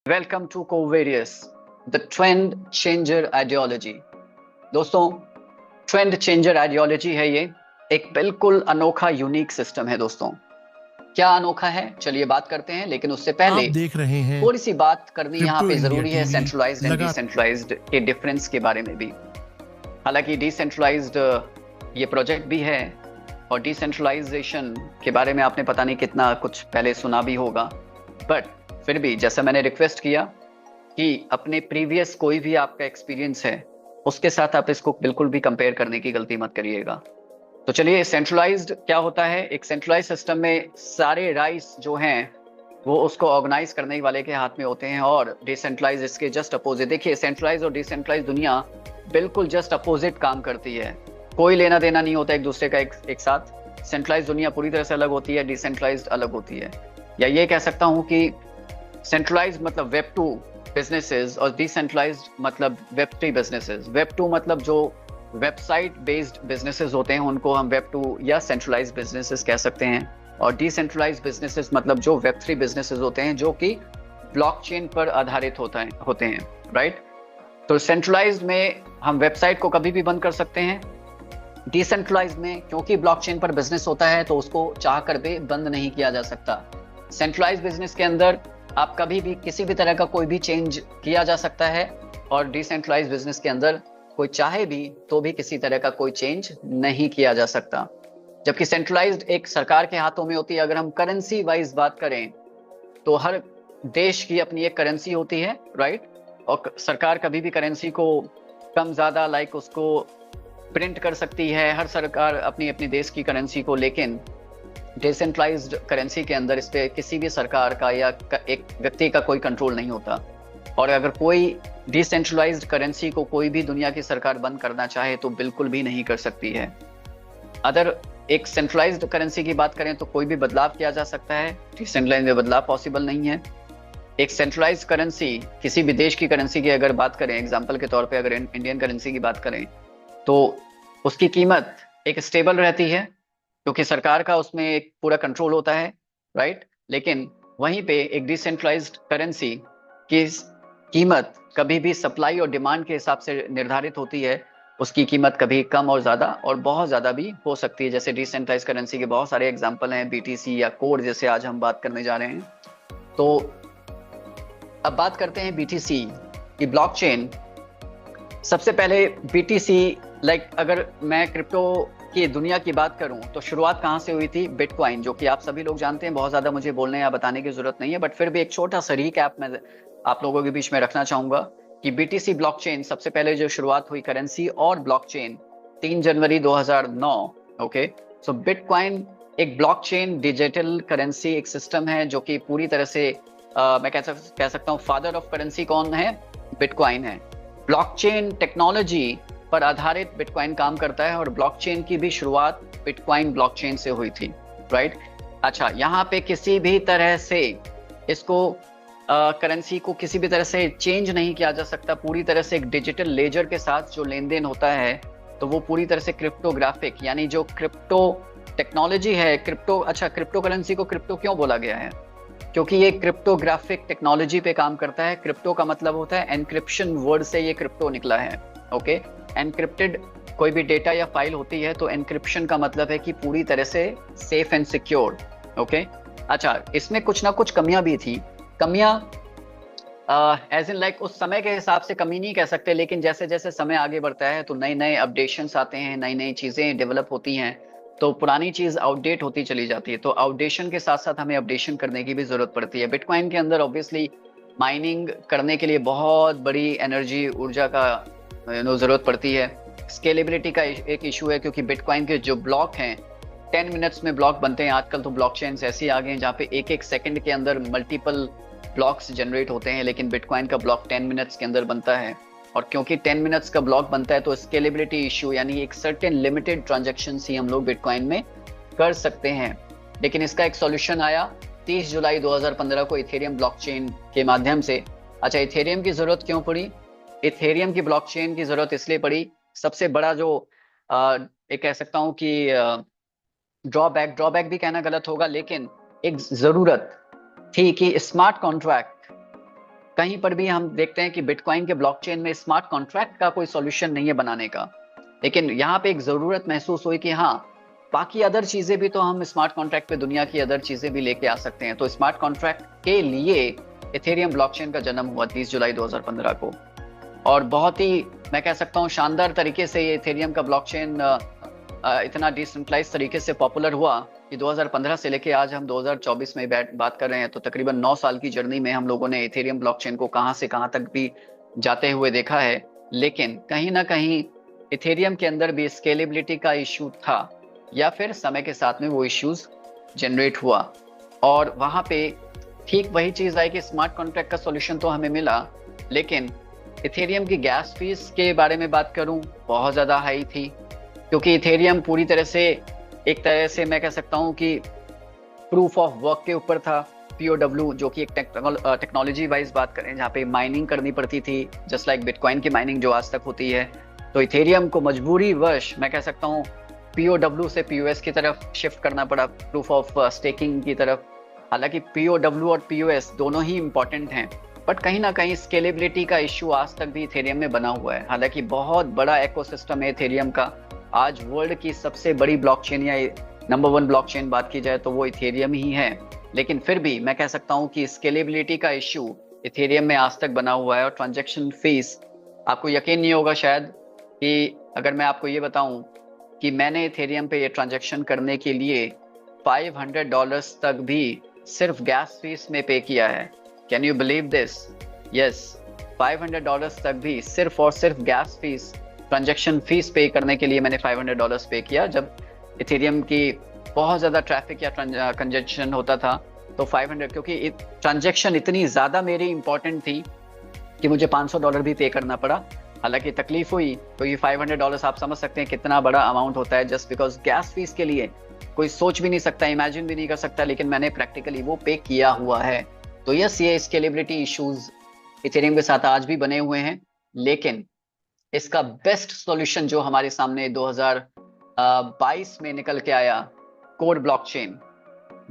Welcome to Covarious the trend changer ideology. दोस्तों, trend changer ideology है ये। एक बिल्कुल अनोखा यूनिक सिस्टम है दोस्तों। क्या अनोखा है, चलिए बात करते हैं। लेकिन उससे आप पहले देख रहे हैं थोड़ी सी बात करनी यहाँ क्रिप्टो पे इंडिया जरूरी है टीवी। सेंट्रलाइज्ड एंड लगा डिसेंट्रलाइज्ड के डिफरेंस के बारे में भी। हालांकि डिसेंट्रलाइज्ड ये प्रोजेक्ट भी है, और डिसेंट्रलाइजेशन के बारे में आपने पता नहीं कितना कुछ पहले सुना भी होगा। बट फिर भी जैसा मैंने रिक्वेस्ट किया कि अपने प्रीवियस कोई भी आपका एक्सपीरियंस है उसके साथ आप इसको बिल्कुल भी कंपेयर करने की गलती मत करिएगा। तो चलिए, सेंट्रलाइज्ड क्या होता है। एक सेंट्रलाइज सिस्टम में सारे राइट्स जो हैं वो उसको ऑर्गेनाइज करने वाले के हाथ में होते हैं, और डिसेंट्रलाइज इसके जस्ट अपोजिट। देखिए, सेंट्रलाइज और डिसेंट्रलाइज दुनिया बिल्कुल जस्ट अपोजिट काम करती है। कोई लेना देना नहीं होता एक दूसरे का एक साथ। सेंट्रलाइज दुनिया पूरी तरह से अलग होती है, डिसेंट्रलाइज अलग होती है। या ये कह सकता हूँ कि सेंट्रलाइज मतलब वेब टू बिजनेसेस और डिसेंट्रलाइज्ड मतलब web three businesses. Web two मतलब जो वेबसाइट बेस्ड बिजनेसेस होते हैं उनको हम वेब टू या सेंट्रलाइज्ड बिजनेसेस कह सकते हैं। और डिसेंट्रलाइज्ड बिजनेसेस मतलब जो वेब थ्री बिजनेसेस होते हैं जो कि ब्लॉकचेन पर आधारित होते हैं, राइट। तो सेंट्रलाइज्ड में हम वेबसाइट को कभी भी बंद कर सकते हैं। डिसेंट्रलाइज्ड में क्योंकि ब्लॉकचेन पर बिजनेस होता है तो उसको चाह कर भी बंद नहीं किया जा सकता। सेंट्रलाइज्ड बिजनेस के अंदर आप कभी भी किसी भी तरह का कोई भी चेंज किया जा सकता है, और डिसेंट्रलाइज्ड बिजनेस के अंदर कोई चाहे भी तो भी किसी तरह का कोई चेंज नहीं किया जा सकता। जबकि सेंट्रलाइज्ड एक सरकार के हाथों में होती है। अगर हम करेंसी वाइज बात करें तो हर देश की अपनी एक करेंसी होती है, राइट। और सरकार कभी भी करेंसी को कम ज्यादा लाइक उसको प्रिंट कर सकती है, हर सरकार अपनी अपनी देश की करेंसी को। लेकिन डिसेंट्रलाइज्ड करेंसी के अंदर इस पे किसी भी सरकार का या एक व्यक्ति का कोई कंट्रोल नहीं होता। और अगर कोई डिसेंट्रलाइज्ड करेंसी को कोई भी दुनिया की सरकार बंद करना चाहे तो बिल्कुल भी नहीं कर सकती है। अगर एक सेंट्रलाइज्ड करेंसी की बात करें तो कोई भी बदलाव किया जा सकता है, डिसेंट्रलाइज्ड में बदलाव पॉसिबल नहीं है। एक सेंट्रलाइज्ड करेंसी किसी भी देश की करेंसी की अगर बात करें, एग्जांपल के तौर पे अगर इंडियन करेंसी की बात करें तो उसकी कीमत एक स्टेबल रहती है क्योंकि सरकार का उसमें एक पूरा कंट्रोल होता है, राइट। लेकिन वहीं पे एक डिसेंट्रलाइज्ड करेंसी की कीमत कभी भी सप्लाई और डिमांड के हिसाब से निर्धारित होती है। उसकी कीमत कभी कम और ज्यादा और बहुत ज्यादा भी हो सकती है। जैसे डिसेंट्रलाइज्ड करेंसी के बहुत सारे एग्जांपल हैं, बीटीसी या कोड, जैसे आज हम बात करने जा रहे हैं। तो अब बात करते हैं बीटीसी की, ब्लॉकचेन। सबसे पहले बीटीसी अगर मैं क्रिप्टो की दुनिया की बात करूं तो शुरुआत कहां से हुई थी? बिटकॉइन, जो कि आप सभी लोग जानते हैं, बहुत ज्यादा मुझे बोलने या बताने की जरूरत नहीं है। बट फिर भी एक छोटा सा रीकैप मैं आप लोगों के बीच में रखना चाहूंगा कि बीटीसी ब्लॉकचेन सबसे पहले जो शुरुआत हुई करेंसी और ब्लॉकचेन 3 जनवरी 2009। ओके, सो बिटकॉइन एक ब्लॉकचेन डिजिटल करेंसी एक सिस्टम है जो कि पूरी तरह से मैं कह सकता हूँ फादर ऑफ करेंसी कौन है? बिटकॉइन है। ब्लॉकचेन टेक्नोलॉजी पर आधारित बिटकॉइन काम करता है, और ब्लॉकचेन की भी शुरुआत बिटकॉइन ब्लॉकचेन से हुई थी, राइट। अच्छा, यहाँ पे किसी भी तरह से इसको करेंसी को किसी भी तरह से चेंज नहीं किया जा सकता। पूरी तरह से एक डिजिटल लेजर के साथ जो लेन देन होता है तो वो पूरी तरह से क्रिप्टोग्राफिक, यानी जो क्रिप्टो टेक्नोलॉजी है। क्रिप्टो करेंसी को क्रिप्टो क्यों बोला गया है? क्योंकि ये क्रिप्टोग्राफिक टेक्नोलॉजी पे काम करता है। क्रिप्टो का मतलब होता है एनक्रिप्शन, वर्ड से ये क्रिप्टो निकला है। ओके, एनक्रिप्टेड कोई भी डेटा या फाइल होती है तो एनक्रिप्शन का मतलब है कि पूरी तरह से सेफ एंड सिक्योर। ओके, अच्छा, इसमें कुछ ना कुछ कमियां भी थी। कमियां एज इन लाइक उस समय के हिसाब से कमी नहीं कह सकते, लेकिन जैसे जैसे समय आगे बढ़ता है तो नए नए अपडेशंस आते हैं, नई नई चीजें डेवलप होती हैं, तो पुरानी चीज आउटडेट होती चली जाती है। तो आउटडेशन के साथ साथ हमें अपडेशन करने की भी जरूरत पड़ती है। बिटकॉइन के अंदर ऑब्वियसली माइनिंग करने के लिए बहुत बड़ी एनर्जी, ऊर्जा का जरूरत पड़ती है। स्केलेबिलिटी का एक इशू है क्योंकि बिटकॉइन के जो ब्लॉक हैं 10 मिनट्स में ब्लॉक बनते हैं। आजकल तो ब्लॉकचेन्स ऐसी आ गए हैं जहाँ पे एक एक सेकंड के अंदर मल्टीपल ब्लॉक्स जनरेट होते हैं, लेकिन बिटकॉइन का ब्लॉक 10 मिनट्स के अंदर बनता है। और क्योंकि 10 मिनट्स का ब्लॉक बनता है तो स्केलेबिलिटी इशू, यानी एक सर्टेन लिमिटेड ट्रांजैक्शन ही हम लोग बिटकॉइन में कर सकते हैं। लेकिन इसका एक सॉल्यूशन आया 30 जुलाई 2015 को इथेरियम ब्लॉकचेन के माध्यम से। अच्छा, इथेरियम की जरूरत क्यों पड़ी? इथेरियम की ब्लॉकचेन की जरूरत इसलिए पड़ी, सबसे बड़ा जो एक कह सकता हूँ कि ड्रॉबैक भी कहना गलत होगा, लेकिन एक जरूरत थी कि स्मार्ट कॉन्ट्रैक्ट कहीं पर भी हम देखते हैं कि बिटकॉइन के ब्लॉकचेन में स्मार्ट कॉन्ट्रैक्ट का कोई सॉल्यूशन नहीं है बनाने का, लेकिन यहाँ पे एक जरूरत महसूस हुई कि हाँ, बाकी अदर चीजें भी तो हम स्मार्ट कॉन्ट्रैक्ट पे दुनिया की अदर चीजें भी लेके आ सकते हैं। तो स्मार्ट कॉन्ट्रैक्ट के लिए इथेरियम ब्लॉकचेन का जन्म हुआ 30 जुलाई 2015 को, और बहुत ही मैं कह सकता हूँ शानदार तरीके से ये इथेरियम का ब्लॉकचेन इतना डिसेंट्रलाइज तरीके से पॉपुलर हुआ कि 2015 से लेके आज हम 2024 में बात कर रहे हैं, तो तकरीबन 9 साल की जर्नी में हम लोगों ने इथेरियम ब्लॉकचेन को कहां से कहां तक भी जाते हुए देखा है। लेकिन कहीं ना कहीं इथेरियम के अंदर भी स्केलेबिलिटी का इशू था, या फिर समय के साथ में वो इश्यूज जनरेट हुआ, और वहां पे ठीक वही चीज आई कि स्मार्ट कॉन्ट्रैक्ट का सॉल्यूशन तो हमें मिला, लेकिन इथेरियम की गैस फीस के बारे में बात करूं, बहुत ज्यादा हाई थी, क्योंकि इथेरियम पूरी तरह से एक तरह से मैं कह सकता हूं कि प्रूफ ऑफ वर्क के ऊपर था। POW जो कि एक टेक्नोलॉजी वाइज बात करें, जहाँ पे माइनिंग करनी पड़ती थी, जस्ट लाइक बिटकॉइन की माइनिंग जो आज तक होती है, तो इथेरियम को मजबूरी वश मैं कह सकता हूँ POW से POS की तरफ शिफ्ट करना पड़ा, प्रूफ ऑफ स्टेकिंग की तरफ। हालांकि POW और POS दोनों ही इंपॉर्टेंट हैं, बट कहीं ना कहीं स्केलेबिलिटी का इश्यू आज तक भी इथेरियम में बना हुआ है। हालांकि बहुत बड़ा इकोसिस्टम है इथेरियम का, आज वर्ल्ड की सबसे बड़ी ब्लॉकचेन या नंबर 1 ब्लॉकचेन बात की जाए तो वो इथेरियम ही है, लेकिन फिर भी मैं कह सकता हूँ कि स्केलेबिलिटी का इश्यू इथेरियम में आज तक बना हुआ है। और ट्रांजैक्शन फीस, आपको यकीन नहीं होगा शायद कि अगर मैं आपको ये बताऊं कि मैंने इथेरियम पे ये ट्रांजैक्शन करने के लिए $500 तक भी सिर्फ गैस फीस में पे किया है। Can you believe this? Yes, $500 तक भी सिर्फ और सिर्फ गैस फीस, ट्रांजैक्शन फीस पे करने के लिए मैंने $500 पे किया। जब इथेरियम की बहुत ज़्यादा ट्रैफिक या कंजेशन होता था तो 500, क्योंकि ट्रांजैक्शन इतनी ज़्यादा मेरी इंपॉर्टेंट थी कि मुझे $500 भी पे करना पड़ा। हालांकि तकलीफ हुई, तो ये $500 आप समझ सकते हैं कितना बड़ा अमाउंट होता है जस्ट बिकॉज गैस फीस के लिए। कोई सोच भी नहीं सकता, इमेजिन भी नहीं कर सकता, लेकिन मैंने प्रैक्टिकली वो पे किया हुआ है। तो यस, ये स्केलेबिलिटी इश्यूज इथेरियम के साथ आज भी बने हुए हैं, लेकिन इसका बेस्ट सॉल्यूशन जो हमारे सामने 2022 में निकल के आया, कोर ब्लॉकचेन।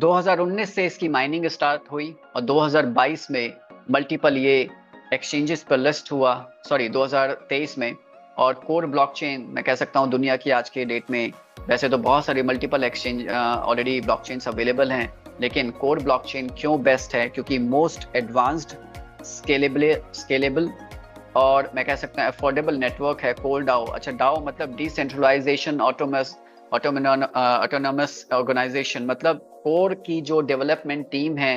2019 से इसकी माइनिंग स्टार्ट हुई और 2022 में मल्टीपल ये एक्सचेंजेस पर लिस्ट हुआ, सॉरी 2023 में। और कोर ब्लॉकचेन मैं कह सकता हूँ दुनिया की आज के डेट में, वैसे तो बहुत सारे multiple exchange already blockchains available हैं, लेकिन कोर ब्लॉकचेन क्यों बेस्ट है? क्योंकि मोस्ट एडवांस्ड, स्केलेबल और मैं कह सकता हूँ अफोर्डेबल नेटवर्क है कोर डाओ। अच्छा, डाओ मतलब डिसेंट्रलाइजेशन ऑटोनोमस ऑर्गेनाइजेशन, मतलब कोर की जो डेवलपमेंट टीम है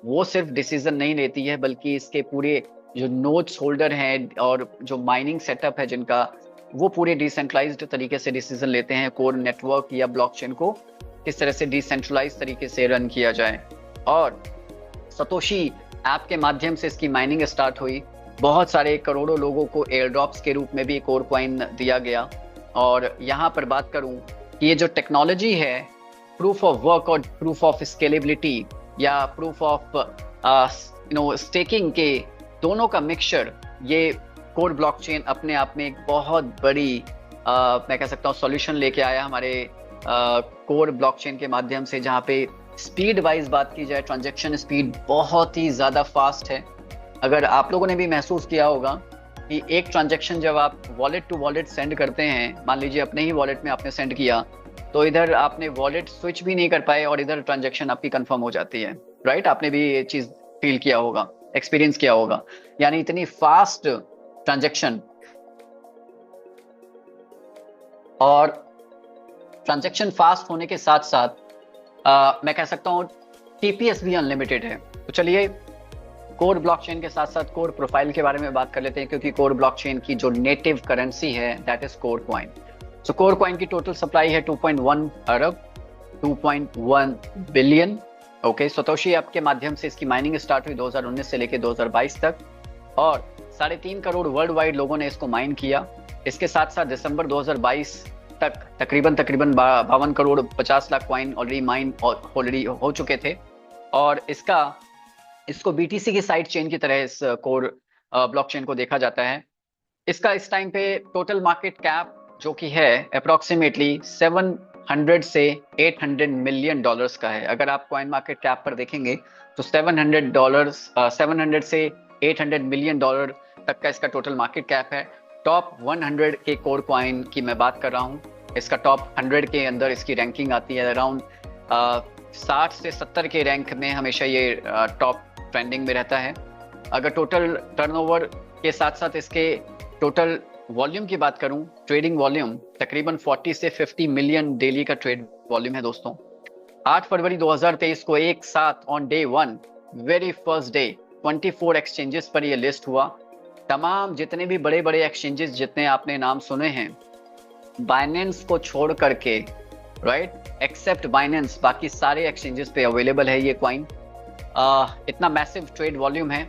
वो सिर्फ डिसीजन नहीं लेती है, बल्कि इसके पूरे जो नोड्स होल्डर हैं और जो माइनिंग सेटअप है जिनका, वो पूरे डिसेंट्रलाइज्ड तरीके से डिसीजन लेते हैं कोर नेटवर्क या ब्लॉकचेन को किस तरह से डिसेंट्रलाइज तरीके से रन किया जाए। और सतोशी ऐप के माध्यम से इसकी माइनिंग स्टार्ट हुई, बहुत सारे करोड़ों लोगों को एयर ड्रॉप्स के रूप में भी कोर कॉइन दिया गया। और यहाँ पर बात करूँ कि ये जो टेक्नोलॉजी है, प्रूफ ऑफ वर्क और प्रूफ ऑफ स्केलेबिलिटी या प्रूफ ऑफ स्टेकिंग के दोनों का मिक्सचर, ये कोर ब्लॉकचेन अपने आप में एक बहुत बड़ी मैं कह सकता हूँ सॉल्यूशन लेके आया हमारे कोर ब्लॉकचेन के माध्यम से, जहाँ पे स्पीड वाइज बात की जाए, ट्रांजैक्शन स्पीड बहुत ही ज़्यादा फास्ट है। अगर आप लोगों ने भी महसूस किया होगा कि एक ट्रांजैक्शन जब आप वॉलेट टू वॉलेट सेंड करते हैं, मान लीजिए अपने ही वॉलेट में आपने सेंड किया, तो इधर आपने वॉलेट स्विच भी नहीं कर पाए और इधर ट्रांजैक्शन आपकी कंफर्म हो जाती है, राइट? आपने भी ये चीज़ फील किया होगा, एक्सपीरियंस किया होगा, यानी इतनी फास्ट ट्रांजैक्शन। और ट्रांजैक्शन फास्ट होने के साथ साथ मैं कह सकता हूँ TPS भी अनलिमिटेड है। तो चलिए कोर ब्लॉकचेन के साथ साथ कोर प्रोफाइल के बारे में बात कर लेते हैं, क्योंकि कोर ब्लॉकचेन की जो नेटिव करेंसी है that is core coin. So core coin की टोटल सप्लाई है 2.1 अरब, 2.1 बिलियन। ओके, सतोशी ऐप के माध्यम से इसकी माइनिंग स्टार्ट हुई 2019 से लेकर 2022 तक, और 3.5 करोड़ वर्ल्ड वाइड लोगों ने इसको माइन किया। इसके साथ साथ दिसंबर 2022 तक तकरीबन 52 crore 50 lakh coin already mine already हो चुके थे। और इसको BTC की साइड चेन की तरह इस कोर ब्लॉकचेन को देखा जाता है। इसका इस टाइम पे टोटल मार्केट कैप जो कि है अप्रोक्सीमेटली 700 से 800 मिलियन डॉलर्स का है। अगर आप कॉइन मार्केट कैप पर देखेंगे तो $700 700 से $800 मिलियन तक का इसका टोटल मार्केट कैप है। टॉप 100 के कोर कॉइन की मैं बात कर रहा हूँ। इसका टॉप 100 के अंदर इसकी रैंकिंग आती है अराउंड 60 से 70 के रैंक में हमेशा ये टॉप ट्रेंडिंग में रहता है। अगर टोटल टर्नओवर के साथ साथ इसके टोटल वॉल्यूम की बात करूं, ट्रेडिंग वॉल्यूम तकरीबन 40 से 50 मिलियन डेली का ट्रेड वॉल्यूम है दोस्तों। 8 फरवरी 2023 को एक साथ on day 1 very first day 24 exchanges पर ये लिस्ट हुआ। तमाम जितने भी बड़े बड़े एक्सचेंजेस जितने आपने नाम सुने हैं, बाइनेंस को छोड़ करके, राइट, एक्सेप्ट बाइनेंस, बाकी सारे एक्सचेंजेस पे अवेलेबल है ये कॉइन। इतना मैसिव ट्रेड वॉल्यूम है,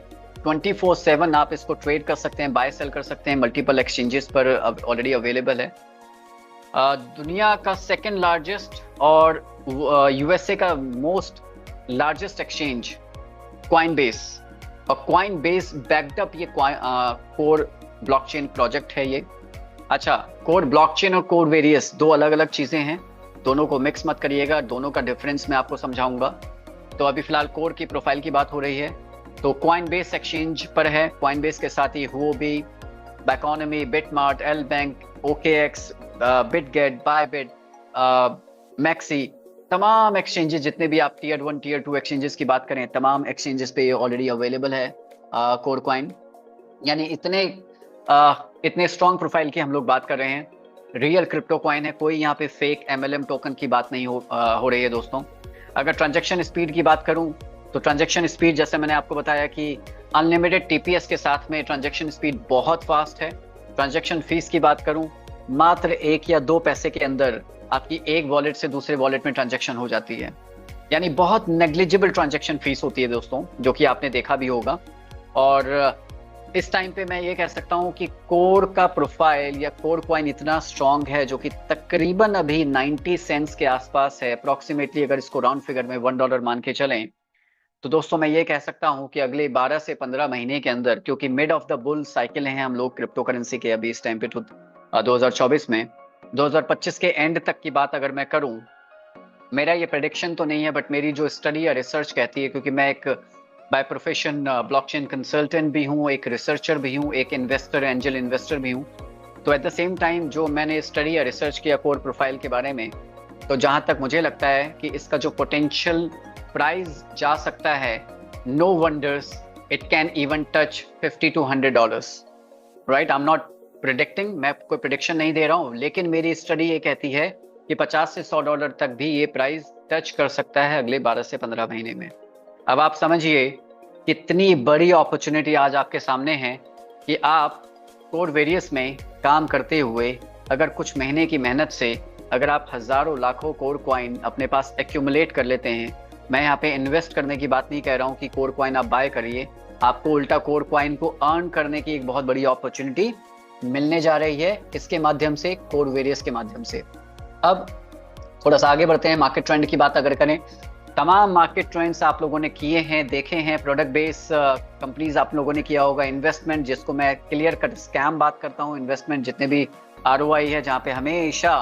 24/7 आप इसको ट्रेड कर सकते हैं, बाय सेल कर सकते हैं, मल्टीपल एक्सचेंजेस पर ऑलरेडी अवेलेबल है। दुनिया का सेकंड लार्जेस्ट और यूएसए का मोस्ट लार्जेस्ट एक्सचेंज कॉइनबेस, और कॉइनबेस बैक्ड अप ये कोर ब्लॉकचेन प्रोजेक्ट है ये। अच्छा, कोर ब्लॉकचेन और कोर वेरियस दो अलग अलग चीजें हैं, दोनों को मिक्स मत करिएगा, दोनों का डिफरेंस मैं आपको समझाऊंगा। तो अभी फिलहाल कोर की प्रोफाइल की बात हो रही है, तो कॉइनबेस एक्सचेंज पर है। कॉइनबेस के साथ ही Huobi, Biconomy, BitMart, L bank, OKX, Bitget, Bybit, MEXC, तमाम एक्सचेंजेस जितने भी आप टीयर 1 टीयर 2 एक्सचेंजेस की बात करें, तमाम एक्सचेंजेस पे ये ऑलरेडी अवेलेबल है कोर कॉइन। यानी इतने स्ट्रॉन्ग प्रोफाइल की हम लोग बात कर रहे हैं, रियल क्रिप्टो कॉइन है, कोई यहाँ पे फेक एमएलएम टोकन की बात नहीं हो रही है दोस्तों। अगर ट्रांजैक्शन स्पीड की बात करूं तो ट्रांजैक्शन स्पीड, जैसे मैंने आपको बताया कि अनलिमिटेड टीपीएस के साथ में ट्रांजैक्शन स्पीड बहुत फास्ट है। ट्रांजैक्शन फीस की बात करूं, मात्र 1 या 2 पैसे के अंदर आपकी एक वॉलेट से दूसरे वॉलेट में ट्रांजैक्शन हो जाती है। यानी बहुत नेग्लिजिबल ट्रांजैक्शन फीस होती है दोस्तों, जो कि आपने देखा भी होगा। और इस टाइम पे मैं ये कह सकता हूँ कि कोर का प्रोफाइल या कोर कॉइन इतना स्ट्रांग है, जो कि तकरीबन अभी 90 सेंट्स के आसपास है अप्रोक्सीमेटली। अगर इसको राउंड फिगर में $1 मान के चलें तो दोस्तों मैं ये कह सकता हूँ कि अगले 12 से 15 महीने के अंदर, क्योंकि mid of the bull cycle हैं हम लोग क्रिप्टो करेंसी के अभी इस टाइम पे 2024 में, 2025 के एंड तक की बात अगर मैं करूँ, मेरा ये प्रेडिक्शन तो नहीं है बट मेरी जो स्टडी या रिसर्च कहती है, क्योंकि मैं एक बाय प्रोफेशन ब्लॉकचेन कंसल्टेंट भी हूँ, एक रिसर्चर भी हूँ, एक इन्वेस्टर, एंजल इन्वेस्टर भी हूँ। तो एट द सेम टाइम जो मैंने स्टडी या रिसर्च किया कोर प्रोफाइल के बारे में, तो जहाँ तक मुझे लगता है कि इसका जो पोटेंशियल प्राइस जा सकता है, no wonders it can even touch $50 to $100, right. I am not predicting, मैं कोई प्रिडिक्शन नहीं दे रहा हूँ, लेकिन मेरी स्टडी ये कहती है कि $50 से $100 तक भी ये प्राइस टच कर सकता है अगले 12 से 15 महीने में। अब आप समझिए कितनी बड़ी अपॉर्चुनिटी आज आपके सामने है कि आप कोर वेरियस में काम करते हुए अगर कुछ महीने की मेहनत से अगर आप हजारों लाखों कोर कॉइन अपने पास एक्यूमुलेट कर लेते हैं। मैं यहाँ पे इन्वेस्ट करने की बात नहीं कह रहा हूँ कि कोर कॉइन आप बाय करिए, आपको उल्टा कोर कॉइन को अर्न करने की एक बहुत बड़ी अपॉर्चुनिटी मिलने जा रही है इसके माध्यम से, कोर वेरियस के माध्यम से। अब थोड़ा सा आगे बढ़ते हैं, मार्केट ट्रेंड की बात अगर करें, तमाम मार्केट ट्रेंड्स आप लोगों ने किए हैं, देखे हैं, प्रोडक्ट बेस कंपनीज आप लोगों ने किया होगा, इन्वेस्टमेंट जिसको मैं क्लियर कट स्कैम बात करता हूँ, इन्वेस्टमेंट जितने भी आरओआई है, जहाँ पे हमेशा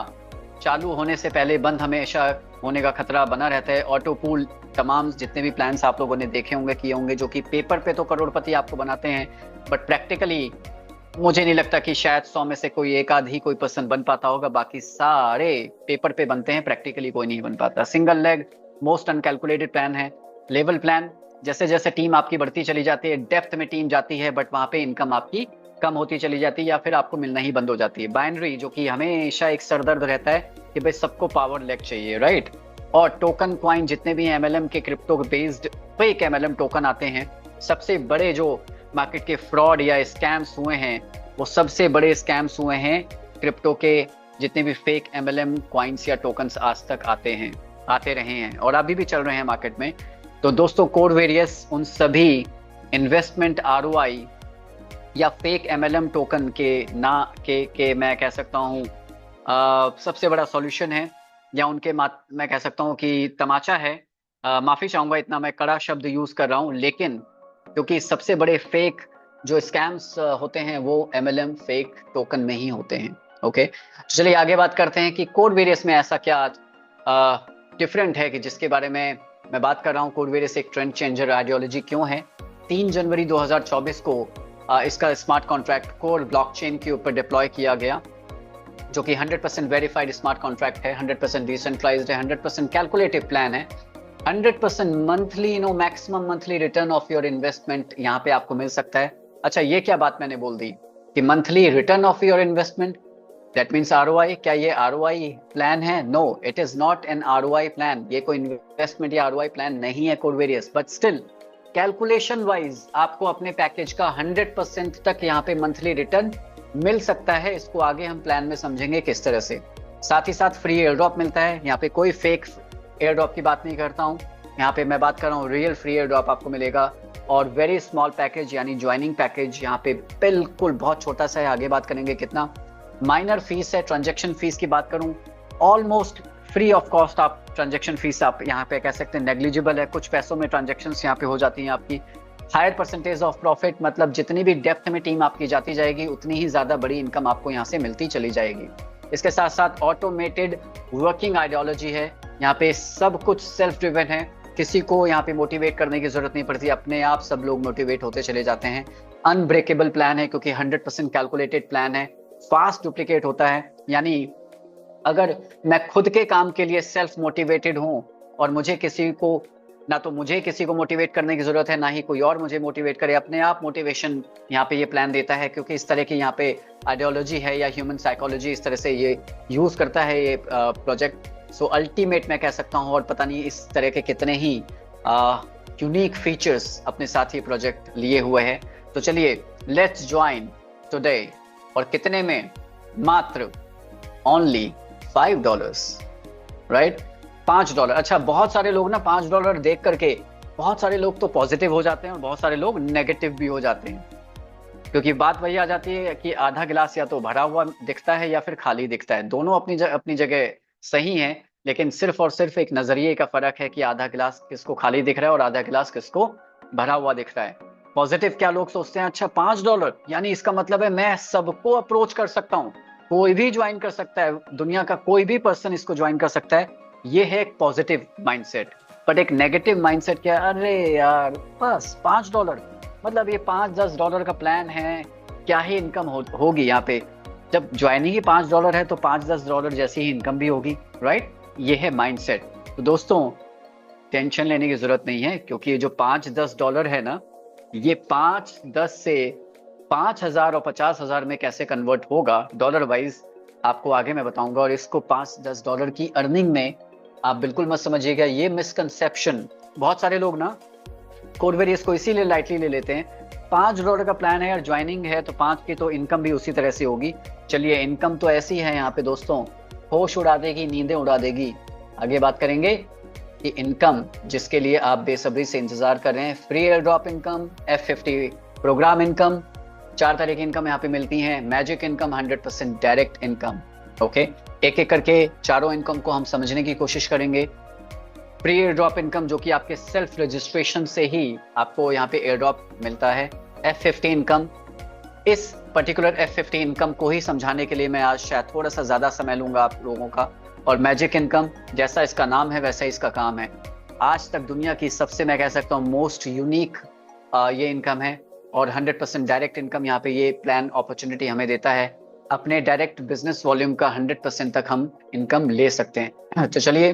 चालू होने से पहले बंद हमेशा होने का खतरा बना रहता है, ऑटो पूल, तमाम जितने भी प्लान्स आप लोगों ने देखे होंगे, किए होंगे, जो कि पेपर पे तो करोड़पति आपको बनाते हैं, बट प्रैक्टिकली मुझे नहीं लगता कि शायद 100 में से कोई एक आध ही कोई पर्सन बन पाता होगा, बाकी सारे पेपर पे बनते हैं, प्रैक्टिकली कोई नहीं बन पाता। Single leg most uncalculated plan है। लेवल प्लान, जैसे जैसे टीम आपकी बढ़ती चली जाती है, डेप्थ में टीम जाती है, बट वहां पे इनकम आपकी कम होती चली जाती है या फिर आपको मिलना ही बंद हो जाती है। बाइनरी, जो कि हमेशा एक सरदर्द रहता है कि भाई सबको पावर लेग चाहिए, राइट। और टोकन कॉइन जितने भी एमएलएम के crypto based fake MLM token आते हैं, सबसे बड़े जो मार्केट के फ्रॉड या स्कैम्स हुए हैं, वो सबसे बड़े स्कैम्स हुए हैं क्रिप्टो के, जितने भी फेक एमएलएम कॉइन्स या टोकन्स आज तक आते रहे हैं और अभी भी चल रहे हैं मार्केट में। तो दोस्तों कोर वेरियस उन सभी इन्वेस्टमेंट आरओआई या फेक एमएलएम टोकन के मैं कह सकता हूँ सबसे बड़ा सॉल्यूशन है, या उनके मैं कह सकता हूँ कि तमाचा है। माफी चाहूंगा इतना मैं कड़ा शब्द यूज कर रहा हूँ, लेकिन क्योंकि सबसे बड़े फेक जो स्कैम्स होते हैं वो एमएलएम फेक टोकन में ही होते हैं। ओके, तो चलिए आगे बात करते हैं कि कोर वेरियस में ऐसा क्या डिफरेंट है कि जिसके बारे में मैं बात कर रहा हूँ। कोर वेरियस एक ट्रेंड चेंजर आइडियोलॉजी क्यों है, 3 जनवरी 2024 को इसका स्मार्ट कॉन्ट्रैक्ट कोर ब्लॉकचेन के ऊपर डिप्लॉय किया गया, जो कि 100% वेरीफाइड स्मार्ट कॉन्ट्रैक्ट है, 100% डिसेंट्रलाइज्ड है, 100% कैलकुलेटिव प्लान है, 100% monthly maximum monthly return of your investment यहाँ पे आपको मिल सकता है। अच्छा, ये क्या बात मैंने बोल दी कि monthly return of your investment, that means ROI। क्या ये ROI प्लान है? No, it is not an ROI plan. ये कोई इन्वेस्टमेंट या ROI प्लान नहीं है कोरवेरियस, बट स्टिल कैलकुलेशन वाइज आपको अपने पैकेज का 100% तक यहाँ पे मंथली रिटर्न मिल सकता है। इसको आगे हम प्लान में समझेंगे किस तरह से। साथ ही साथ फ्री एयर ड्रॉप मिलता है। यहाँ पे कोई फेक एयर ड्रॉप की बात नहीं करता हूँ, यहाँ पे मैं बात कर रहा हूँ रियल फ्री एयर ड्रॉप आपको मिलेगा। और वेरी स्मॉल पैकेज यानी ज्वाइनिंग पैकेज यहाँ पे बिल्कुल बहुत छोटा सा है, आगे बात करेंगे कितना। माइनर फीस है, ट्रांजेक्शन फीस की बात करूँ ऑलमोस्ट फ्री ऑफ कॉस्ट। आप ट्रांजेक्शन फीस आप यहाँ पे कह सकते हैं नेग्लिजिबल है, कुछ पैसों में ट्रांजेक्शन यहाँ पे हो जाती हैं आपकी। हायर परसेंटेज ऑफ प्रॉफिट, मतलब जितनी भी डेप्थ में टीम आपकी जाती जाएगी उतनी ही ज्यादा बड़ी इनकम आपको यहाँ से मिलती चली जाएगी। इसके साथ साथ ऑटोमेटेड वर्किंग आइडियोलॉजी है, यहाँ पे सब कुछ सेल्फ ड्रिवन है, किसी को यहाँ पे मोटिवेट करने की जरूरत नहीं पड़ती, अपने आप सब लोग मोटिवेट होते चले जाते हैं। अनब्रेकेबल प्लान है क्योंकि 100% कैलकुलेटेड प्लान है। फास्ट डुप्लीकेट होता है, यानी अगर मैं खुद के काम के लिए सेल्फ मोटिवेटेड हूं और मुझे किसी को मोटिवेट करने की जरूरत है, ना ही कोई और मुझे मोटिवेट करे, अपने आप मोटिवेशन यहाँ पे ये प्लान देता है, क्योंकि इस तरह की यहाँ पे आइडियोलॉजी है या ह्यूमन साइकोलॉजी इस तरह से ये यूज करता है ये प्रोजेक्ट। सो अल्टीमेट मैं कह सकता हूँ, और पता नहीं इस तरह के कितने ही यूनिक फीचर्स अपने साथ ये प्रोजेक्ट लिए हुए है। तो चलिए लेट्स ज्वाइन टुडे, और कितने में? मात्र ओनली $5, राइट? $5। अच्छा, बहुत सारे लोग ना $5 देख करके, बहुत सारे लोग तो पॉजिटिव हो जाते हैं और बहुत सारे लोग नेगेटिव भी हो जाते हैं, क्योंकि बात वही आ जाती है कि आधा गिलास या तो भरा हुआ दिखता है या फिर खाली दिखता है। दोनों अपनी जगह सही है, लेकिन सिर्फ और सिर्फ एक नजरिए का फर्क है कि आधा गिलास किसको खाली दिख रहा है और आधा गिलास किसको भरा हुआ दिख रहा है। पॉजिटिव क्या लोग सोचते हैं, अच्छा $5 यानी इसका मतलब है मैं सबको अप्रोच कर सकता हूँ, कोई भी ज्वाइन कर सकता है, दुनिया का कोई भी पर्सन इसको ज्वाइन कर सकता है। ये है एक पॉजिटिव माइंडसेट। बट एक नेगेटिव माइंडसेट क्या? अरे यार बस $5, मतलब ये $5-10 का प्लान है, क्या ही इनकम होगी यहाँ पे? जब ज्वाइनिंग ही $5 है तो $5-10 जैसी ही इनकम भी होगी, राइट? ये है माइंडसेट। तो दोस्तों टेंशन लेने की जरूरत नहीं है, क्योंकि ये जो $5-10 है ना, ये 5-10 से 5,000 और 50,000 में कैसे कन्वर्ट होगा डॉलर वाइज आपको आगे मैं बताऊंगा। और इसको $5-10 की अर्निंग में आप बिल्कुल मत समझिएगा। ये मिसकंसेप्शन बहुत सारे लोग ना कोरवेरियस को इसीलिए लाइटली ले लेते हैं। $5 का प्लान है और ज्वाइनिंग है तो 5 की तो इनकम भी उसी तरह से होगी। चलिए, इनकम तो ऐसी है यहाँ पे दोस्तों, होश उड़ा देगी, नींदें उड़ा देगी। आगे बात करेंगे कि इनकम जिसके लिए आप बेसब्री से इंतजार कर रहे हैं, free air drop income, F50 program income, 4 तरह की इनकम यहाँ पे मिलती हैं। Magic income, 100% direct income. Okay, एक एक करके चारों इनकम को हम समझने की कोशिश करेंगे। फ्री एयर ड्रॉप इनकम जो कि आपके सेल्फ रजिस्ट्रेशन से ही आपको यहाँ पे एयर ड्रॉप मिलता है। F50 इनकम, इस पर्टिकुलर F50 इनकम को ही समझाने के लिए मैं आज शायद थोड़ा सा ज्यादा समय लूंगा आप लोगों का। और मैजिक इनकम, जैसा इसका नाम है वैसा इसका काम है। आज तक दुनिया की सबसे, मैं कह सकता हूँ, मोस्ट यूनिक ये इनकम है। और 100% डायरेक्ट इनकम यहाँ पे ये प्लान अपॉर्चुनिटी हमें देता है। अपने डायरेक्ट बिजनेस वॉल्यूम का 100% तक हम इनकम ले सकते हैं। तो चलिए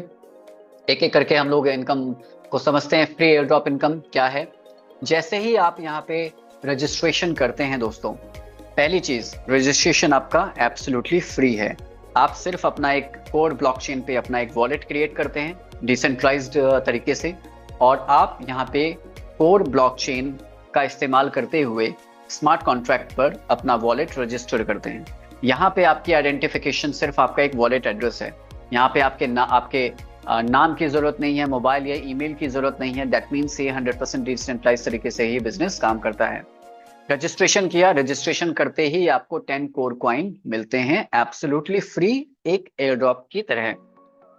एक एक करके हम लोग इनकम को समझते हैं। फ्री एयर ड्रॉप इनकम क्या है? जैसे ही आप यहाँ पे रजिस्ट्रेशन करते हैं दोस्तों, पहली चीज, रजिस्ट्रेशन आपका एब्सोल्युटली फ्री है। आप सिर्फ अपना एक कोर ब्लॉकचेन पे अपना एक वॉलेट क्रिएट करते हैं डिसेंट्रलाइज्ड तरीके से, और आप यहाँ पे कोर ब्लॉकचेन का इस्तेमाल करते हुए स्मार्ट कॉन्ट्रैक्ट पर अपना वॉलेट रजिस्टर करते हैं। यहाँ पे आपकी आइडेंटिफिकेशन सिर्फ आपका एक वॉलेट एड्रेस है। यहाँ पे आपके नाम की जरूरत नहीं है, मोबाइल या ईमेल की जरूरत नहीं है। दैट मीन्स ये 100% डिसेंट्रलाइज्ड तरीके से ही बिजनेस काम करता है। रजिस्ट्रेशन किया, रजिस्ट्रेशन करते ही आपको 10 कोर कॉइन मिलते हैं एब्सोल्युटली फ्री, एक एयर ड्रॉप की तरह।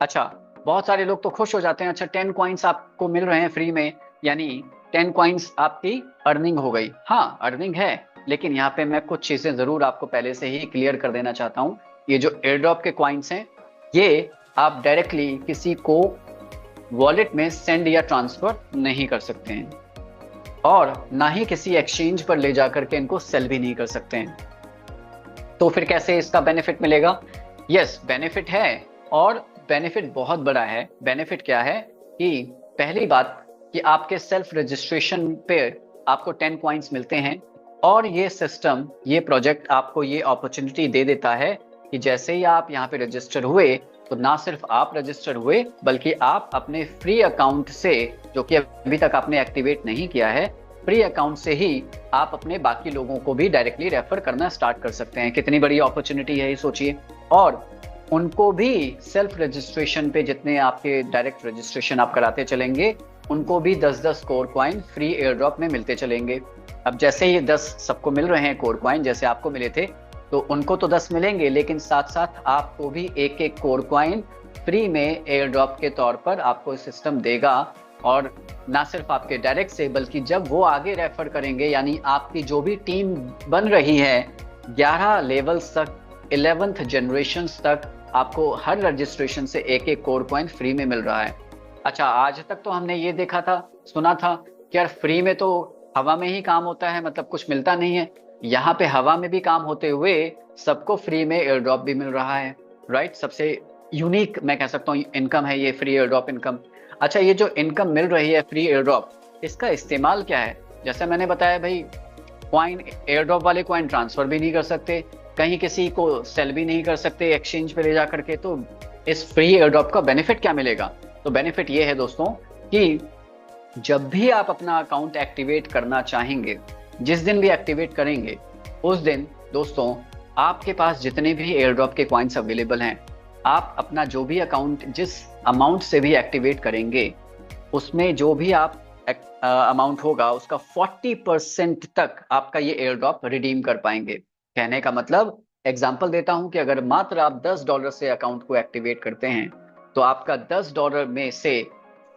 अच्छा, बहुत सारे लोग तो खुश हो जाते हैं, अच्छा 10 कॉइन्स आपको मिल रहे हैं फ्री में, यानी 10 कॉइन्स आपकी अर्निंग हो गई। हाँ, अर्निंग है, लेकिन यहाँ पे मैं कुछ चीजें जरूर आपको पहले से ही क्लियर कर देना चाहता हूँ। ये जो एयर ड्रॉप के कॉइन्स हैं, ये आप डायरेक्टली किसी को वॉलेट में सेंड या ट्रांसफर नहीं कर सकते हैं। और ना ही किसी एक्सचेंज पर ले जाकर के इनको सेल भी नहीं कर सकते हैं। तो फिर कैसे इसका बेनिफिट मिलेगा? यस, बेनिफिट है, और बेनिफिट बहुत बड़ा है। बेनिफिट क्या है कि पहली बात कि आपके सेल्फ रजिस्ट्रेशन पे आपको 10 कॉइन्स मिलते हैं, और ये सिस्टम, ये प्रोजेक्ट आपको ये अपॉर्चुनिटी दे देता है कि जैसे ही आप यहाँ पे रजिस्टर हुए, तो ना सिर्फ आप रजिस्टर हुए बल्कि आप अपने फ्री अकाउंट से, जो कि अभी तक आपने एक्टिवेट नहीं किया है, फ्री अकाउंट से ही आप अपने बाकी लोगों को भी डायरेक्टली रेफर करना स्टार्ट कर सकते हैं। कितनी बड़ी अपॉर्चुनिटी है ये सोचिए। और उनको भी सेल्फ रजिस्ट्रेशन पे जितने आपके डायरेक्ट रजिस्ट्रेशन आप कराते चलेंगे, उनको भी 10-10 core coin free air drop में मिलते चलेंगे। अब जैसे ये 10 सबको मिल रहे हैं कोर कॉइन, जैसे आपको मिले थे, तो उनको तो 10 मिलेंगे, लेकिन साथ साथ आपको भी एक एक कोर कॉइन फ्री में एयर ड्रॉप के तौर पर आपको सिस्टम देगा। और ना सिर्फ आपके डायरेक्ट से, बल्कि जब वो आगे रेफर करेंगे, यानी आपकी जो भी टीम बन रही है 11 लेवल्स तक, 11th जनरेशन तक, आपको हर रजिस्ट्रेशन से एक एक कोर कॉइन फ्री में मिल रहा है। अच्छा, आज तक तो हमने ये देखा था, सुना था कि यार फ्री में तो हवा में ही काम होता है, मतलब कुछ मिलता नहीं है। यहाँ पे हवा में भी काम होते हुए सबको फ्री में एयर ड्रॉप भी मिल रहा है, राइट। सबसे यूनिक मैं कह सकता हूँ इनकम है ये फ्री एयर ड्रॉप इनकम। अच्छा, ये जो इनकम मिल रही है फ्री एयर ड्रॉप, इसका इस्तेमाल क्या है? जैसे मैंने बताया भाई, कॉइन, एयर ड्रॉप वाले कॉइन ट्रांसफर भी नहीं कर सकते, कहीं किसी को सेल भी नहीं कर सकते एक्सचेंज पे ले जा करके। तो इस फ्री एयर ड्रॉप का बेनिफिट क्या मिलेगा? तो बेनिफिट ये है दोस्तों कि जब भी आप अपना अकाउंट एक्टिवेट करना चाहेंगे, जिस दिन भी एक्टिवेट करेंगे, उस दिन दोस्तों आपके पास जितने भी एयर ड्रॉप के कॉइन्स अवेलेबल हैं, आप अपना जो भी अकाउंट जिस अमाउंट से भी एक्टिवेट करेंगे, उसमें जो भी आप अमाउंट होगा उसका 40% तक आपका ये एयर ड्रॉप रिडीम कर पाएंगे। कहने का मतलब, एग्जांपल देता हूं कि अगर मात्र आप $10 से अकाउंट को एक्टिवेट करते हैं, तो आपका $10 में से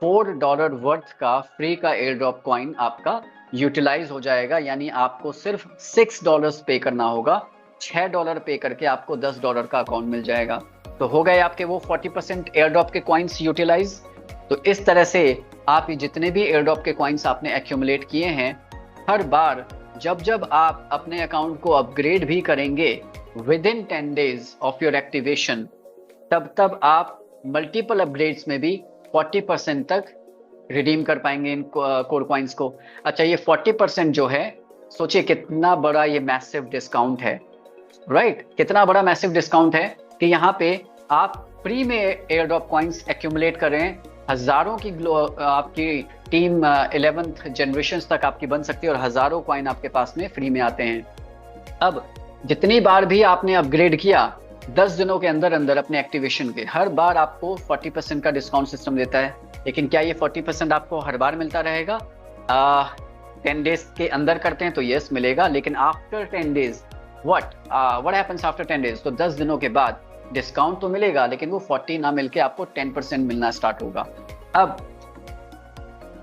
$4 वर्थ का फ्री का एयर ड्रॉप कॉइन आपका यूटिलाइज हो जाएगा। यानी आपको सिर्फ $6 पे करना होगा, $6 पे करके आपको $10 का अकाउंट मिल जाएगा। तो हो गए आपके वो 40% एयर ड्रॉप के कॉइन्स यूटिलाइज। तो इस तरह से आप ये जितने भी एयर ड्रॉप के कॉइन्स आपने एक्यूमुलेट किए हैं, हर बार जब जब आप अपने अकाउंट को अपग्रेड भी करेंगे with in 10 days of your activation, तब तब आप मल्टीपल अपग्रेड्स में भी 40% तक रिडीम कर पाएंगे इन कोर कॉइन्स को। अच्छा, ये 40% जो है, सोचिए कितना बड़ा ये मैसिव डिस्काउंट है, राइट। कितना बड़ा मैसिव डिस्काउंट है कि यहाँ पे आप फ्री में एयर ड्रॉप कॉइन्स एक्यूमुलेट कर रहे हैं। हजारों की आपकी टीम 11th जनरेशन तक आपकी बन सकती है, और हजारों कॉइन आपके पास में फ्री में आते हैं। अब जितनी बार भी आपने अपग्रेड किया, 10 दिनों के अंदर अंदर अपने एक्टिवेशन के, हर बार आपको 40% का डिस्काउंट सिस्टम देता है। लेकिन क्या ये 40% आपको हर बार मिलता रहेगा? 10 days के अंदर करते हैं तो यस मिलेगा, लेकिन after 10 days what happens after 10 days? तो 10 दिनों के बाद डिस्काउंट तो मिलेगा, लेकिन वो 40 ना मिलके आपको 10% मिलना स्टार्ट होगा। अब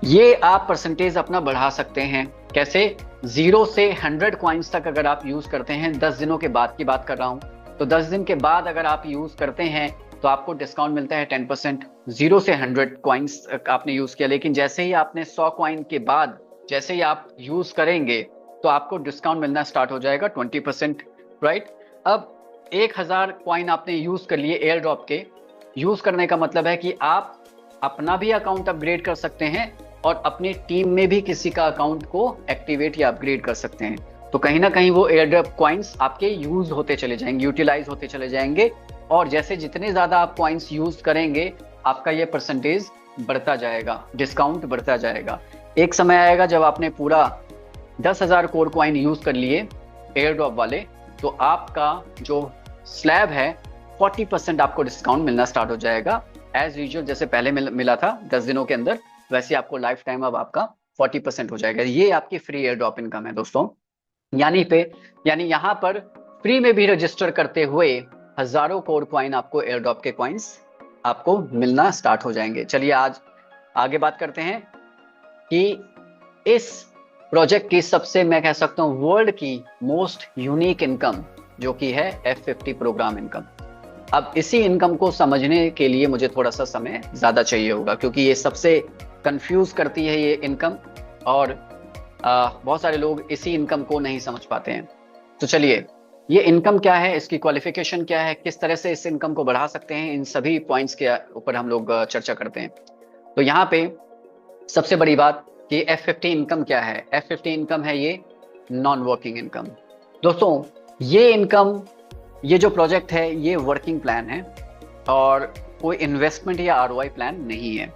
ये आप परसेंटेज अपना बढ़ा सकते हैं। कैसे? 0 से 100 कॉइन्स तक अगर आप यूज करते हैं, 10 दिनों के बाद की बात कर रहा हूं, तो 10 दिन के बाद अगर आप यूज करते हैं तो आपको डिस्काउंट मिलता है 10%। 0 से 100 कॉइन्स आपने यूज किया, लेकिन जैसे ही आपने 100 कॉइन के बाद जैसे ही आप यूज करेंगे, तो आपको डिस्काउंट मिलना स्टार्ट हो जाएगा 20%, राइट। अब 1000 कॉइन आपने यूज कर लिए एयर ड्रॉप के। यूज करने का मतलब है कि आप अपना भी अकाउंट अपग्रेड कर सकते हैं, और अपनी टीम में भी किसी का अकाउंट को एक्टिवेट या अपग्रेड कर सकते हैं। तो कहीं ना कहीं वो एयर ड्रॉप कॉइन्स आपके यूज होते चले जाएंगे, यूटिलाइज होते चले जाएंगे, और जैसे जितने ज्यादा आप कॉइन्स यूज करेंगे, आपका ये परसेंटेज बढ़ता जाएगा, डिस्काउंट बढ़ता जाएगा। एक समय आएगा जब आपने पूरा 10,000 कोर कॉइन यूज कर लिए एयर ड्रॉप वाले, तो आपका जो स्लैब है 40% आपको डिस्काउंट मिलना स्टार्ट हो जाएगा। एज यूजुअल जैसे पहले मिला था 10 दिनों के अंदर, वैसे आपको लाइफ टाइम अब आपका 40% हो जाएगा। ये आपकी फ्री एयर ड्रॉप इनकम है दोस्तों। यानी यहाँ पर फ्री में भी रजिस्टर करते हुए हजारों कोर कॉइन आपको एयर ड्रॉप के कॉइन्स आपको मिलना स्टार्ट हो जाएंगे। चलिए आज आगे बात करते हैं कि इस प्रोजेक्ट की सबसे, मैं कह सकता हूं, वर्ल्ड की मोस्ट यूनिक इनकम जो कि है F50 प्रोग्राम इनकम। अब इसी इनकम को समझने के लिए मुझे थोड़ा सा समय ज्यादा चाहिए होगा, क्योंकि ये सबसे कंफ्यूज करती है ये इनकम, और बहुत सारे लोग इसी इनकम को नहीं समझ पाते हैं। तो चलिए, ये इनकम क्या है, इसकी क्वालिफिकेशन क्या है, किस तरह से इस इनकम को बढ़ा सकते हैं, इन सभी पॉइंट्स के ऊपर हम लोग चर्चा करते हैं। तो यहाँ पे सबसे बड़ी बात कि F50 इनकम क्या है। F50 इनकम है ये नॉन वर्किंग इनकम। दोस्तों, ये इनकम, ये जो प्रोजेक्ट है ये वर्किंग प्लान है और कोई इन्वेस्टमेंट या ROI प्लान नहीं है।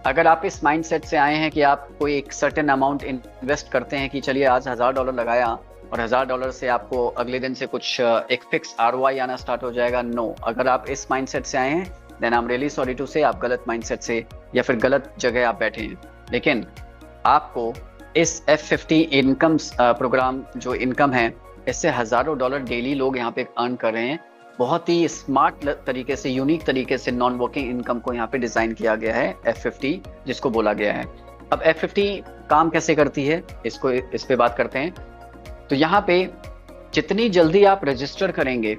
अगर आप इस माइंडसेट से आए हैं कि आप कोई एक सर्टेन अमाउंट इन्वेस्ट करते हैं कि चलिए आज $1000 लगाया और $1000 से आपको अगले दिन से कुछ एक फिक्स ROI आना स्टार्ट हो जाएगा, नो। अगर आप इस माइंडसेट से आए हैं then I am really sorry to say, आप गलत माइंडसेट से या फिर गलत जगह आप बैठे हैं। लेकिन आपको इस F50 इनकम प्रोग्राम जो इनकम है, इससे हजारों डॉलर डेली लोग यहाँ पे अर्न कर रहे हैं। बहुत ही स्मार्ट तरीके से, यूनिक तरीके से नॉन वर्किंग इनकम को यहाँ पे डिजाइन किया गया है F50, जिसको बोला गया है। अब F50 काम कैसे करती है, इस पे बात करते हैं। तो यहाँ पे जितनी जल्दी आप रजिस्टर करेंगे,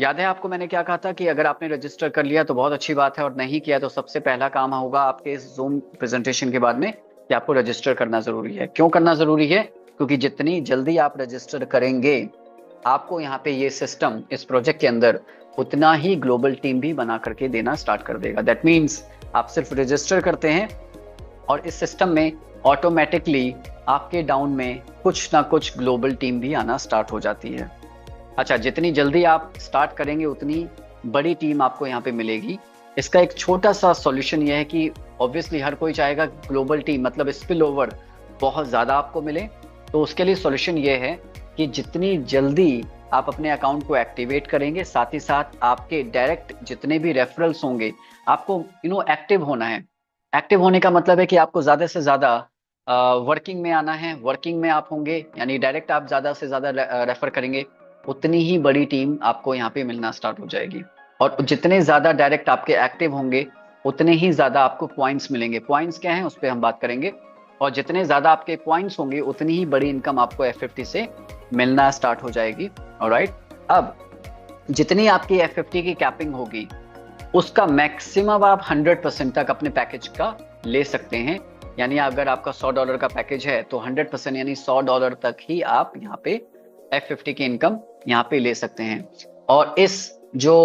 याद है आपको मैंने क्या कहा था कि अगर आपने रजिस्टर कर लिया तो बहुत अच्छी बात है, और नहीं किया तो सबसे पहला काम होगा आपके इस जूम प्रेजेंटेशन के बाद में कि आपको रजिस्टर करना जरूरी है। क्यों करना जरूरी है? क्योंकि जितनी जल्दी आप रजिस्टर करेंगे, आपको यहाँ पे ये सिस्टम इस प्रोजेक्ट के अंदर उतना ही ग्लोबल टीम भी बना करके देना स्टार्ट कर देगा। दैट मीन्स आप सिर्फ रजिस्टर करते हैं और इस सिस्टम में ऑटोमेटिकली आपके डाउन में कुछ ना कुछ ग्लोबल टीम भी आना स्टार्ट हो जाती है। अच्छा, जितनी जल्दी आप स्टार्ट करेंगे उतनी बड़ी टीम आपको यहाँ पे मिलेगी। इसका एक छोटा सा सॉल्यूशन ये है कि ऑब्वियसली हर कोई चाहेगा ग्लोबल टीम मतलब स्पिल ओवर बहुत ज्यादा आपको मिले। तो उसके लिए सॉल्यूशन ये है कि जितनी जल्दी आप अपने अकाउंट को एक्टिवेट करेंगे, साथ ही साथ आपके डायरेक्ट जितने भी रेफरल्स होंगे, आपको एक्टिव होना है। एक्टिव होने का मतलब है कि आपको ज्यादा से ज्यादा वर्किंग में आना है। वर्किंग में आप होंगे यानी डायरेक्ट आप ज्यादा से ज्यादा रेफर करेंगे, उतनी ही बड़ी टीम आपको यहाँ पे मिलना स्टार्ट हो जाएगी। और जितने ज्यादा डायरेक्ट आपके एक्टिव होंगे, उतने ही ज्यादा आपको पॉइंट्स मिलेंगे। पॉइंट्स क्या हैं उस पर हम बात करेंगे। और जितने ज्यादा आपके पॉइंट्स होंगे, उतनी ही बड़ी इनकम आपको F50 से मिलना स्टार्ट हो जाएगी। ऑलराइट, अब जितनी आपकी F50 की कैपिंग होगी, उसका मैक्सिमम आप 100% तक अपने पैकेज का ले सकते हैं। यानी अगर आपका $100 का पैकेज है तो 100% यानी $100 तक ही आप यहाँ पे F50 की इनकम यहाँ पे ले सकते हैं। और इस जो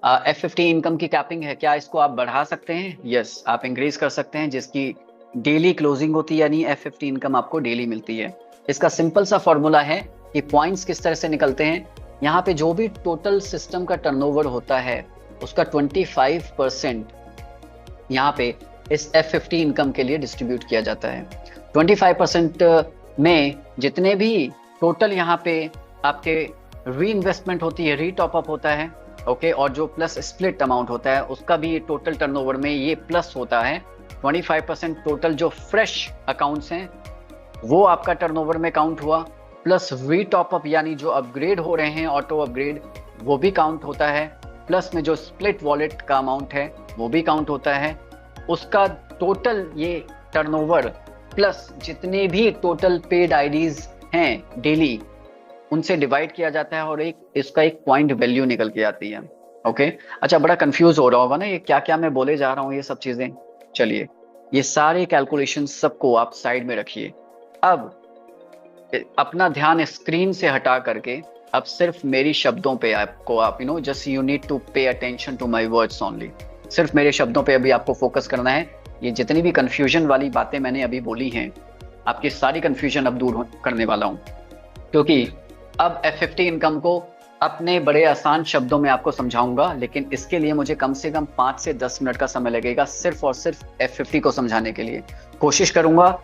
F50 इनकम की कैपिंग है, क्या इसको आप बढ़ा सकते हैं? यस, आप इंक्रीज कर सकते हैं, जिसकी डेली क्लोजिंग होती है, यानी F50 इनकम आपको डेली मिलती है। इसका सिंपल सा फॉर्मूला है कि पॉइंट्स किस तरह से निकलते हैं। यहाँ पे जो भी टोटल सिस्टम का टर्नओवर होता है, उसका 25% यहाँ पे इस F50 इनकम के लिए डिस्ट्रीब्यूट किया जाता है। 25% में जितने भी टोटल यहाँ पे आपके री इन्वेस्टमेंट होती है, री टॉपअप होता है, ओके, और जो प्लस स्प्लिट अमाउंट होता है, उसका भी टोटल टर्नओवर में ये प्लस होता है। 25% टोटल जो फ्रेश अकाउंट्स हैं वो आपका टर्नओवर में काउंट हुआ, प्लस री टॉपअप यानी जो अपग्रेड हो रहे हैं, ऑटो अपग्रेड, वो भी काउंट होता है। प्लस में जो स्प्लिट वॉलेट का अमाउंट है वो भी काउंट होता है। उसका टोटल ये टर्नओवर प्लस जितने भी टोटल पेड आईडीज हैं डेली, उनसे डिवाइड किया जाता है और इसका एक पॉइंट वैल्यू निकल के आती है। ओके, अच्छा, बड़ा कंफ्यूज हो रहा होगा ना ये क्या क्या मैं बोले जा रहा हूँ, ये सब चीजें। चलिए, ये सारे कैलकुलेशन सबको आप साइड में रखिए। अब अपना ध्यान स्क्रीन से हटा करके अब सिर्फ मेरी शब्दों पे आपको, आप just you need to pay attention to my words only. सिर्फ मेरे शब्दों पे अभी आपको फोकस करना है। ये जितनी भी कंफ्यूजन वाली बातें मैंने अभी बोली हैं, आपकी सारी कंफ्यूजन अब दूर करने वाला हूं, क्योंकि अब F50 इनकम को अपने बड़े आसान शब्दों में आपको समझाऊंगा। लेकिन इसके लिए मुझे कम से कम 5 से 10 मिनट का समय लगेगा, सिर्फ और सिर्फ F50 को समझाने के लिए। कोशिश करूंगा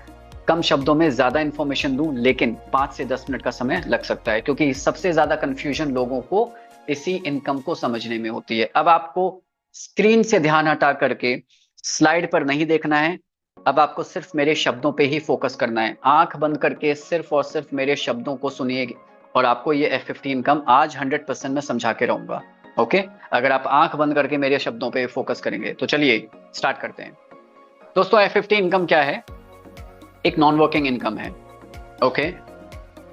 कम शब्दों में ज्यादा इंफॉर्मेशन दूं, लेकिन 5 से 10 मिनट का समय लग सकता है, क्योंकि सबसे ज्यादा कंफ्यूजन लोगों को इसी इनकम को समझने में होती है। अब आपको स्क्रीन से ध्यान हटा करके स्लाइड पर नहीं देखना है, अब आपको सिर्फ मेरे शब्दों पे ही फोकस करना है। आंख बंद करके सिर्फ और सिर्फ मेरे शब्दों को सुनिए और आपको ये F50 इनकम आज 100% में समझा के रहूंगा। ओके, अगर आप आंख बंद करके मेरे शब्दों पे फोकस करेंगे तो चलिए स्टार्ट करते हैं। दोस्तों, F50 इनकम क्या है? एक नॉन वर्किंग इनकम है। ओके,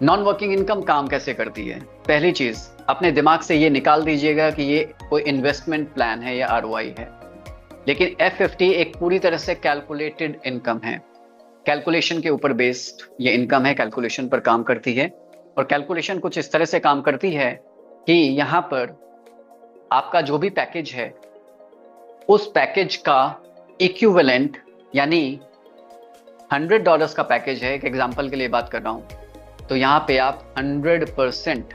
नॉन वर्किंग इनकम काम कैसे करती है? पहली चीज, अपने दिमाग से ये निकाल दीजिएगा कि ये कोई इन्वेस्टमेंट प्लान है या ROI है। लेकिन F50 एक पूरी तरह से कैलकुलेटेड इनकम है। कैलकुलेशन के ऊपर बेस्ड ये इनकम है, कैलकुलेशन पर काम करती है। और कैलकुलेशन कुछ इस तरह से काम करती है कि यहाँ पर आपका जो भी पैकेज है उस पैकेज का इक्विवेलेंट, यानी $100 का पैकेज है, एक एग्जांपल के लिए बात कर रहा हूं, तो यहाँ पे आप 100%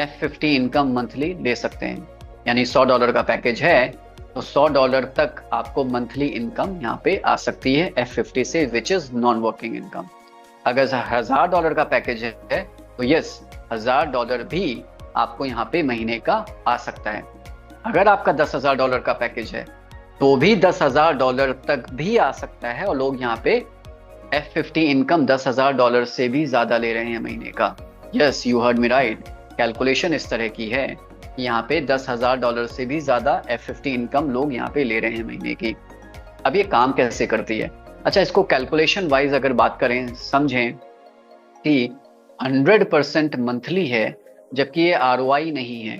F50 इनकम मंथली ले सकते हैं। यानी $100 का पैकेज है तो $100 तक आपको मंथली इनकम यहाँ पे आ सकती है F50 से, which is non working income. अगर $1000 का पैकेज है तो यस, $1000 भी आपको यहाँ पे महीने का आ सकता है। अगर आपका $10,000 का पैकेज है तो भी $10,000 तक भी आ सकता है, और लोग यहाँ पे F50 इनकम $10,000 से भी ज्यादा ले रहे हैं महीने का। Yes, you heard me right. Calculation इस तरह की है कि यहाँ पे $10,000 से भी ज्यादा F50 इनकम लोग यहाँ पे ले रहे हैं महीने की। अब ये काम कैसे करती है? अच्छा, इसको कैलकुलेशन वाइज अगर बात करें, समझें कि 100% मंथली है जबकि ये ROI नहीं है,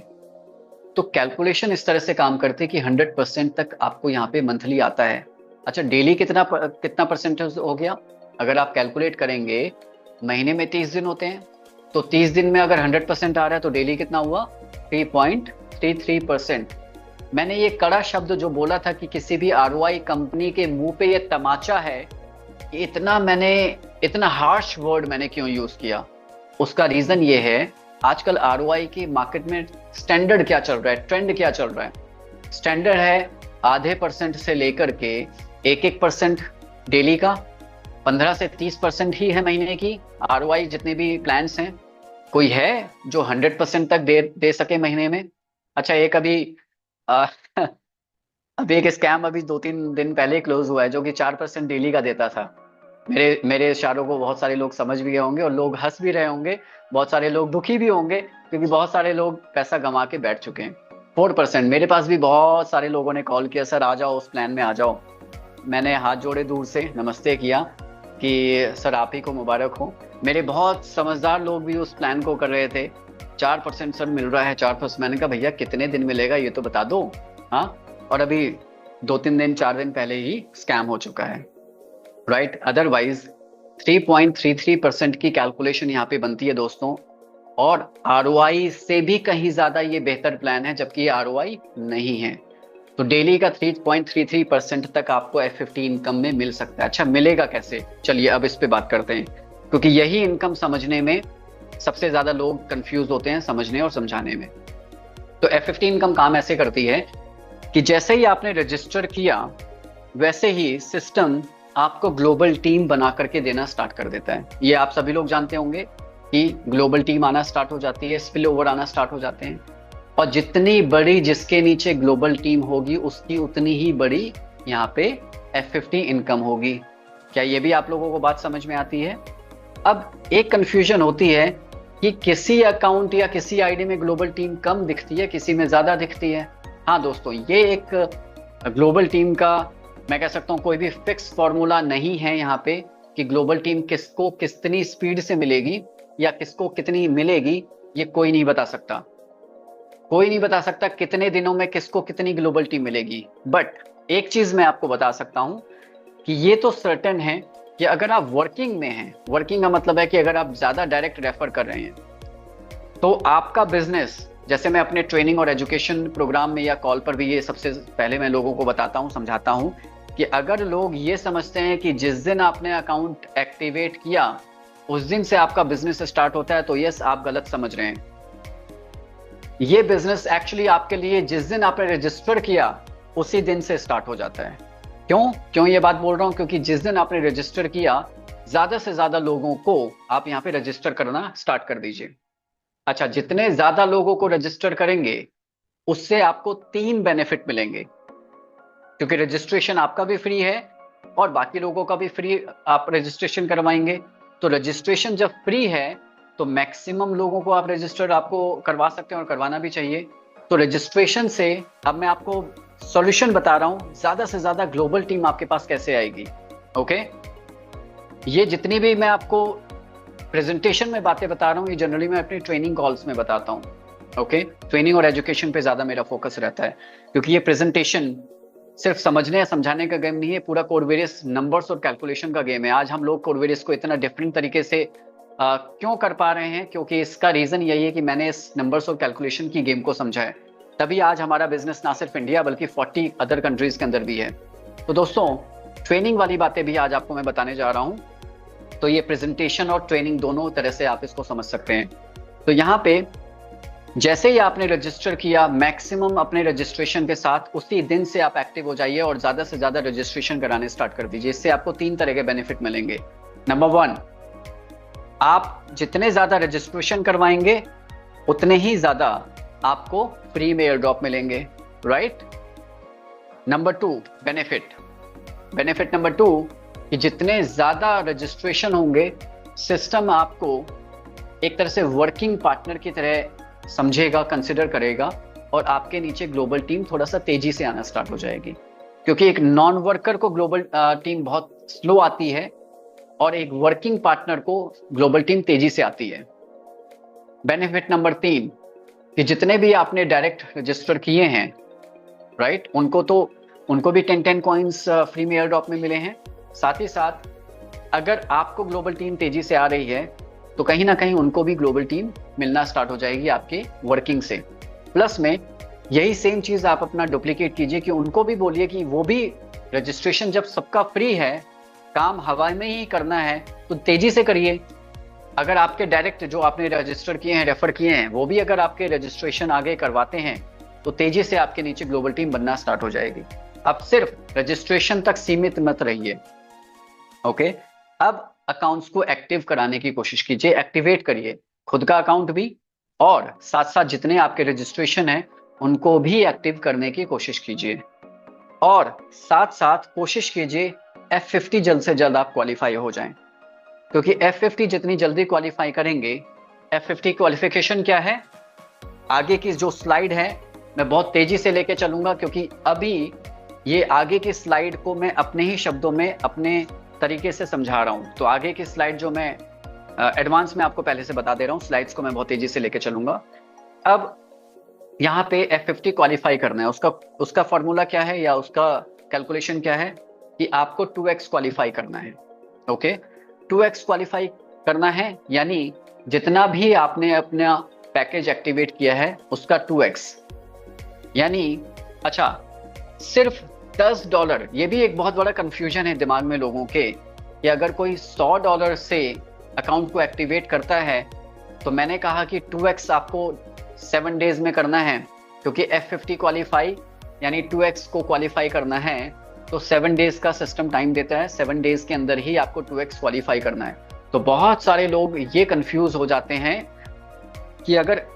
तो कैलकुलेशन इस तरह से काम करती है कि 100% तक आपको यहाँ पे मंथली आता है। अच्छा, डेली कितना परसेंटेज हो गया? अगर आप कैलकुलेट करेंगे, महीने में 30 दिन होते हैं, तो 30 दिन में अगर 100% आ रहा है तो डेली कितना हुआ? 3.33%। मैंने ये कड़ा शब्द जो बोला था कि किसी भी ROI कंपनी के मुंह पे ये तमाचा है, इतना हार्श वर्ड मैंने क्यों यूज किया? उसका रीजन ये है, आजकल ROI की मार्केट में स्टैंडर्ड क्या चल रहा है, ट्रेंड क्या चल रहा है? स्टैंडर्ड है आधे % से लेकर के 1% डेली का, 15 से 30% ही है महीने की। ROI जितने भी प्लान्स हैं, कोई है जो 100% तक दे सके महीने में? अच्छा, एक अभी एक स्कैम अभी 2-3 दिन पहले क्लोज हुआ है जो कि 4% डेली का देता था। मेरे इशारों को बहुत सारे लोग समझ भी गए होंगे और लोग हंस भी रहे होंगे, बहुत सारे लोग दुखी भी होंगे क्योंकि बहुत सारे लोग पैसा गंवा के बैठ चुके हैं। 4%। मेरे पास भी बहुत सारे लोगों ने कॉल किया, सर आ जाओ उस प्लान में आ जाओ। मैंने हाथ जोड़े दूर से नमस्ते किया कि सर आप ही को मुबारक हो। मेरे बहुत समझदार लोग भी उस प्लान को कर रहे थे। 4% सर मिल रहा है, 4%। मैंने कहा भैया कितने दिन मिलेगा ये तो बता दो। हाँ, और अभी 2-3 दिन 4 दिन पहले ही स्कैम हो चुका है, राइट। अदरवाइज 3.33% की कैलकुलेशन यहाँ पे बनती है दोस्तों, और ROI से भी कहीं ज्यादा ये बेहतर प्लान है, जबकि ये ROI नहीं है। तो डेली का 3.33% तक आपको F50 इनकम में मिल सकता है। अच्छा, मिलेगा कैसे? चलिए अब इस पे बात करते हैं, क्योंकि यही इनकम समझने में सबसे ज्यादा लोग कंफ्यूज होते हैं, समझने और समझाने में। तो F50 इनकम काम ऐसे करती है कि जैसे ही आपने रजिस्टर किया वैसे ही सिस्टम आपको ग्लोबल टीम बना करके देना स्टार्ट कर देता है। ये आप सभी लोग जानते होंगे कि ग्लोबल टीम आना स्टार्ट हो जाती है, स्पिल ओवर आना स्टार्ट हो जाते हैं, और जितनी बड़ी जिसके नीचे ग्लोबल टीम होगी उसकी उतनी ही बड़ी यहाँ पे F50 इनकम होगी। क्या ये भी आप लोगों को बात समझ में आती है? अब एक कंफ्यूजन होती है कि किसी अकाउंट या किसी आईडी में ग्लोबल टीम कम दिखती है, किसी में ज्यादा दिखती है। हाँ दोस्तों, ये एक ग्लोबल टीम का मैं कह सकता हूँ कोई भी फिक्स फॉर्मूला नहीं है यहाँ पे कि ग्लोबल टीम किसको कितनी स्पीड से मिलेगी या किसको कितनी मिलेगी, ये कोई नहीं बता सकता। कोई नहीं बता सकता कितने दिनों में किसको कितनी ग्लोबल टीम मिलेगी। बट एक चीज मैं आपको बता सकता हूं कि ये तो सर्टेन है कि अगर आप वर्किंग में हैं, वर्किंग का मतलब है कि अगर आप ज्यादा डायरेक्ट रेफर कर रहे हैं, तो आपका बिजनेस, जैसे मैं अपने ट्रेनिंग और एजुकेशन प्रोग्राम में या कॉल पर भी ये सबसे पहले मैं लोगों को बताता हूं, समझाता हूं कि अगर लोग ये समझते हैं कि जिस दिन आपने अकाउंट एक्टिवेट किया उस दिन से आपका बिजनेस स्टार्ट होता है, तो यस, आप गलत समझ रहे हैं। ये बिजनेस एक्चुअली आपके लिए जिस दिन आपने रजिस्टर किया उसी दिन से स्टार्ट हो जाता है। क्यों ये बात बोल रहा हूं? क्योंकि जिस दिन आपने रजिस्टर किया, ज्यादा से ज्यादा लोगों को आप यहां पे रजिस्टर करना स्टार्ट कर दीजिए। अच्छा, जितने ज्यादा लोगों को रजिस्टर करेंगे उससे आपको 3 बेनिफिट मिलेंगे, क्योंकि रजिस्ट्रेशन आपका भी फ्री है और बाकी लोगों का भी फ्री आप रजिस्ट्रेशन करवाएंगे। तो रजिस्ट्रेशन जब फ्री है तो मैक्सिमम लोगों को आप रजिस्टर आपको करवा सकते हैं और करवाना भी चाहिए। तो रजिस्ट्रेशन से अब मैं आपको सॉल्यूशन बता रहा हूं, ज्यादा से ज्यादा ग्लोबल टीम आपके पास कैसे आएगी। ओके, ये जितनी भी मैं आपको प्रेजेंटेशन में बातें बता रहा हूं, ये जनरली मैं अपनी ट्रेनिंग कॉल्स में बताता हूं। ओके, ट्रेनिंग और एजुकेशन पे ज्यादा मेरा फोकस रहता है, क्योंकि ये प्रेजेंटेशन सिर्फ समझने या समझाने का गेम नहीं है, पूरा कोडवेरियस नंबर्स और कैलकुलेशन का गेम है। आज हम लोग कोडवेरियस को इतना डिफरेंट तरीके से क्यों कर पा रहे हैं, क्योंकि इसका रीजन यही है कि मैंने इस नंबर्स और कैलकुलेशन की गेम को समझा है। तभी आज हमारा बिजनेस ना सिर्फ इंडिया बल्कि 40 अदर कंट्रीज के अंदर भी है। तो दोस्तों, ट्रेनिंग वाली बातें भी आज आपको मैं बताने जा रहा हूँ। तो ये प्रेजेंटेशन और ट्रेनिंग दोनों तरह से आप इसको समझ सकते हैं। तो यहाँ पे जैसे ही आपने रजिस्टर किया, मैक्सिमम अपने रजिस्ट्रेशन के साथ उसी दिन से आप एक्टिव हो जाइए और ज्यादा से ज्यादा रजिस्ट्रेशन कराने स्टार्ट कर दीजिए। इससे आपको 3 तरह के बेनिफिट मिलेंगे। नंबर 1, आप जितने ज्यादा रजिस्ट्रेशन करवाएंगे उतने ही ज्यादा आपको फ्री में एयर ड्रॉप मिलेंगे, राइट। नंबर 2 बेनिफिट नंबर 2 कि जितने ज्यादा रजिस्ट्रेशन होंगे, सिस्टम आपको एक तरह से वर्किंग पार्टनर की तरह समझेगा, कंसिडर करेगा और आपके नीचे ग्लोबल टीम थोड़ा सा तेजी से आना स्टार्ट हो जाएगी। क्योंकि एक नॉन वर्कर को ग्लोबल टीम बहुत स्लो आती है और एक वर्किंग पार्टनर को ग्लोबल टीम तेजी से आती है। बेनिफिट नंबर 3 कि जितने भी आपने डायरेक्ट रजिस्टर किए हैं, राइट, उनको भी 10 कॉइन्स फ्री में एयर ड्रॉप में मिले हैं। साथ ही साथ अगर आपको ग्लोबल टीम तेजी से आ रही है तो कहीं ना कहीं उनको भी ग्लोबल टीम मिलना स्टार्ट हो जाएगी आपके वर्किंग से। प्लस में यही सेम चीज आप अपना डुप्लीकेट कीजिए कि उनको भी बोलिए कि वो भी रजिस्ट्रेशन जब सबका फ्री है, काम हवा में ही करना है, तो तेजी से करिए। अगर आपके डायरेक्ट जो आपने रजिस्टर किए हैं, रेफर किए हैं, वो भी अगर आपके रजिस्ट्रेशन आगे करवाते हैं तो तेजी से आपके नीचे ग्लोबल टीम बनना स्टार्ट हो जाएगी। अब सिर्फ रजिस्ट्रेशन तक सीमित मत रहिए, ओके। अब अकाउंट्स को एक्टिव कराने की कोशिश कीजिए, एक्टिवेट करिए खुद का अकाउंट भी और साथ साथ जितने आपके रजिस्ट्रेशन हैं उनको भी एक्टिव करने की कोशिश कीजिए। और साथ साथ कोशिश कीजिए F50 जल्द से जल्द आप क्वालिफाई हो जाएं, क्योंकि F50 जितनी जल्दी क्वालिफाई करेंगे, F50 क्वालिफिकेशन क्या है, आगे की जो स्लाइड है मैं बहुत तेजी से लेके चलूंगा, क्योंकि अभी ये आगे की स्लाइड को मैं अपने ही शब्दों में अपने तरीके से समझा रहा हूं। तो आगे की स्लाइड जो मैं एडवांस में आपको पहले से बता दे रहा हूं, स्लाइड्स को मैं बहुत तेजी से लेके चलूंगा। अब यहाँ पे F50 क्वालिफाई करना है, उसका फॉर्मूला क्या है या उसका कैलकुलेशन क्या है कि आपको 2x क्वालिफाई करना है, ओके। 2x क्वालिफाई करना है यानी जितना भी आपने अपना पैकेज एक्टिवेट किया है उसका 2x, यानी अच्छा सिर्फ $10। ये भी एक बहुत बड़ा कंफ्यूजन है दिमाग में लोगों के कि अगर कोई $100 से अकाउंट को एक्टिवेट करता है तो मैंने कहा कि 2x आपको 7 डेज में करना है, क्योंकि F50 क्वालिफाई यानी 2x को क्वालिफाई करना है तो 7 डेज का सिस्टम टाइम देता है। 7 डेज के अंदर ही आपको 2x क्वालिफाई करना है। तो बहुत सारे लोग ये कंफ्यूज हो जाते हैं कि अगर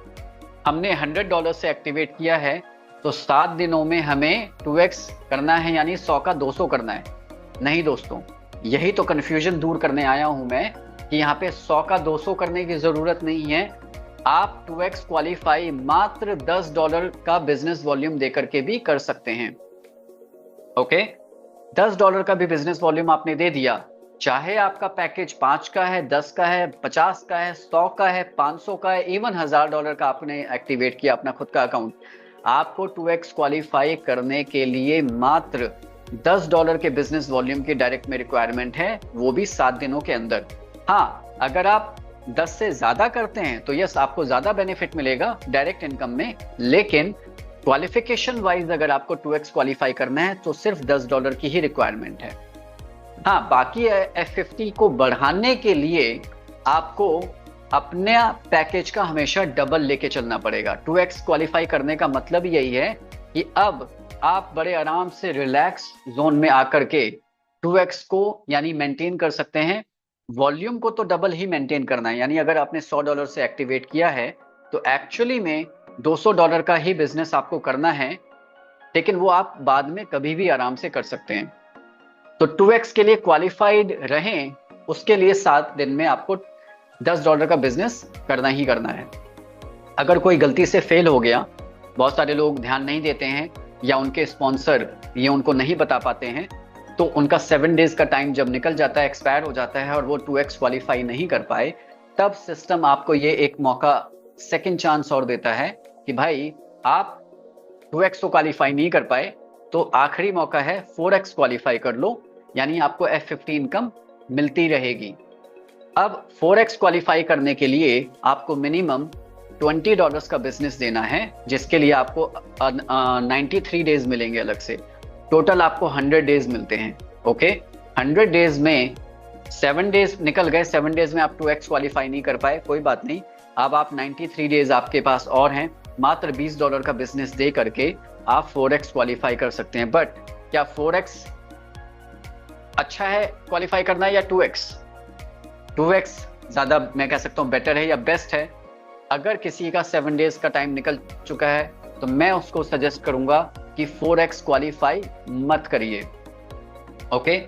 हमने $100 से एक्टिवेट किया है तो 7 दिनों में हमें 2x करना है, यानी 100 का 200 करना है। नहीं दोस्तों, यही तो कंफ्यूजन दूर करने आया हूं मैं कि यहाँ पे 100 का 200 करने की जरूरत नहीं है। आप 2x क्वालिफाई मात्र $10 का बिजनेस वॉल्यूम देकर के भी कर सकते हैं, ओके। $10 का भी बिजनेस वॉल्यूम आपने दे दिया, चाहे आपका पैकेज 5 का है, 10 का है, 50 का है, 100 का है, 500 का है, इवन $1000 का आपने एक्टिवेट किया अपना खुद का अकाउंट, आपको 2x क्वालिफाई करने के लिए मात्र $10 के बिजनेस वॉल्यूम की डायरेक्ट में रिक्वायरमेंट है, वो भी 7 दिनों के अंदर। हाँ, अगर आप 10 से ज्यादा करते हैं तो यस आपको ज्यादा बेनिफिट मिलेगा डायरेक्ट इनकम में, लेकिन क्वालिफिकेशन वाइज अगर आपको 2x क्वालिफाई करना है तो सिर्फ $10 की ही रिक्वायरमेंट है। हाँ, बाकी F50 को बढ़ाने के लिए आपको अपने पैकेज का हमेशा डबल लेके चलना पड़ेगा। 2x क्वालिफाई करने का मतलब यही है कि अब आप बड़े आराम से रिलैक्स जोन में आकर के 2x को यानी मेंटेन कर सकते हैं। वॉल्यूम को तो डबल ही मेंटेन करना है, यानी अगर आपने $100 से एक्टिवेट किया है तो एक्चुअली में $200 का ही बिजनेस आपको करना है, लेकिन वो आप बाद में कभी भी आराम से कर सकते हैं। तो 2x के लिए क्वालिफाइड रहें, उसके लिए 7 दिन में आपको $10 का बिजनेस करना ही करना है। अगर कोई गलती से फेल हो गया, बहुत सारे लोग ध्यान नहीं देते हैं या उनके स्पॉन्सर ये उनको नहीं बता पाते हैं, तो उनका 7 डेज का टाइम जब निकल जाता है, एक्सपायर हो जाता है और वो 2x क्वालिफाई नहीं कर पाए, तब सिस्टम आपको ये एक मौका, सेकंड चांस और देता है कि भाई आप 2x तो क्वालिफाई नहीं कर पाए, तो आखिरी मौका है 4x क्वालिफाई कर लो, यानी आपको F50 इनकम मिलती रहेगी। अब 4x क्वालिफाई करने के लिए आपको मिनिमम $20 का बिजनेस देना है, जिसके लिए आपको 93 डेज मिलेंगे अलग से। टोटल आपको 100 डेज मिलते हैं। ओके, 100 डेज में 7 डेज निकल गए, 7 डेज में आप 2x क्वालिफाई नहीं कर पाए, कोई बात नहीं। अब आप 93 डेज आपके पास और हैं, मात्र $20 का बिजनेस दे करके आप 4x क्वालिफाई कर सकते हैं। बट क्या 4x अच्छा है क्वालिफाई करना या 2x? 2x ज्यादा मैं कह सकता हूं बेटर है या बेस्ट है। अगर किसी का 7 डेज का टाइम निकल चुका है तो मैं उसको सजेस्ट करूंगा कि 4x क्वालिफाई मत करिए। ओके,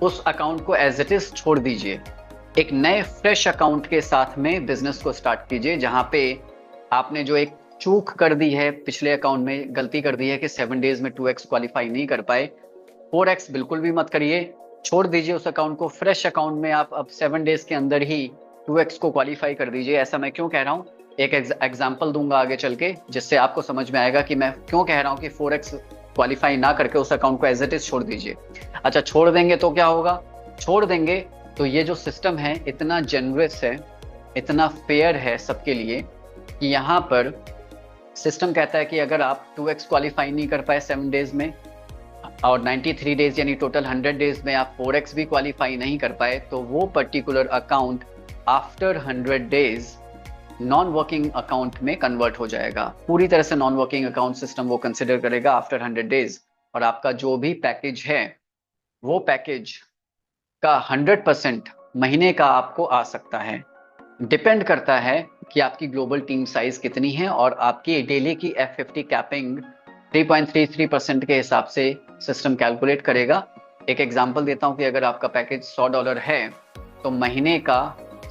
उस अकाउंट को एज इट इज छोड़ दीजिए, एक नए फ्रेश अकाउंट के साथ में बिजनेस को स्टार्ट कीजिए, जहां पे आपने जो एक चूक कर दी है, पिछले अकाउंट में गलती कर दी है कि 7 डेज में 2x क्वालिफाई नहीं कर पाए, 4x बिल्कुल भी मत करिए, छोड़ दीजिए उस अकाउंट को। फ्रेश अकाउंट में आप अब 7 डेज के अंदर ही 2x को क्वालिफाई कर दीजिए। ऐसा मैं क्यों कह रहा हूँ, एक एग्जाम्पल दूंगा आगे चल के, जिससे आपको समझ में आएगा कि मैं क्यों कह रहा हूँ कि 4x क्वालिफाई ना करके उस अकाउंट को एज इट इज छोड़ दीजिए। अच्छा, छोड़ देंगे तो क्या होगा? छोड़ देंगे तो ये जो सिस्टम है इतना जेनरस है, इतना फेयर है सबके लिए, कि यहाँ पर सिस्टम कहता है कि अगर आप 2x क्वालिफाई नहीं कर पाए 7 डेज में और 93 डेज यानी टोटल 100 डेज में आप 4x भी क्वालिफाई नहीं कर पाए, तो वो particular account after 100 days non working account में कन्वर्ट हो जाएगा। पूरी तरह से नॉन वर्किंग अकाउंट सिस्टम वो कंसिडर करेगा आफ्टर 100 डेज, और आपका जो भी पैकेज है वो पैकेज का 100% महीने का आपको आ सकता है। डिपेंड करता है कि आपकी ग्लोबल टीम साइज कितनी है और आपकी डेली की F50 कैपिंग 3.33% के हिसाब से सिस्टम कैलकुलेट करेगा। एक एग्जांपल देता हूं कि अगर आपका पैकेज $100 है तो महीने का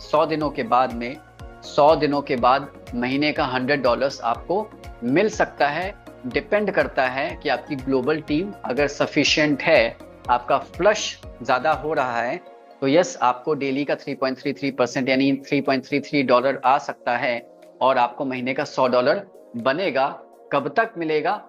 100 दिनों के बाद में 100 दिनों के बाद महीने का $100 आपको मिल सकता है। डिपेंड करता है कि आपकी ग्लोबल टीम अगर सफिशिएंट है, आपका फ्लश ज्यादा हो रहा है, तो यस आपको डेली का 3.33% यानी $3.33 आ सकता है और आपको महीने का $100 बनेगा। कब तक मिलेगा?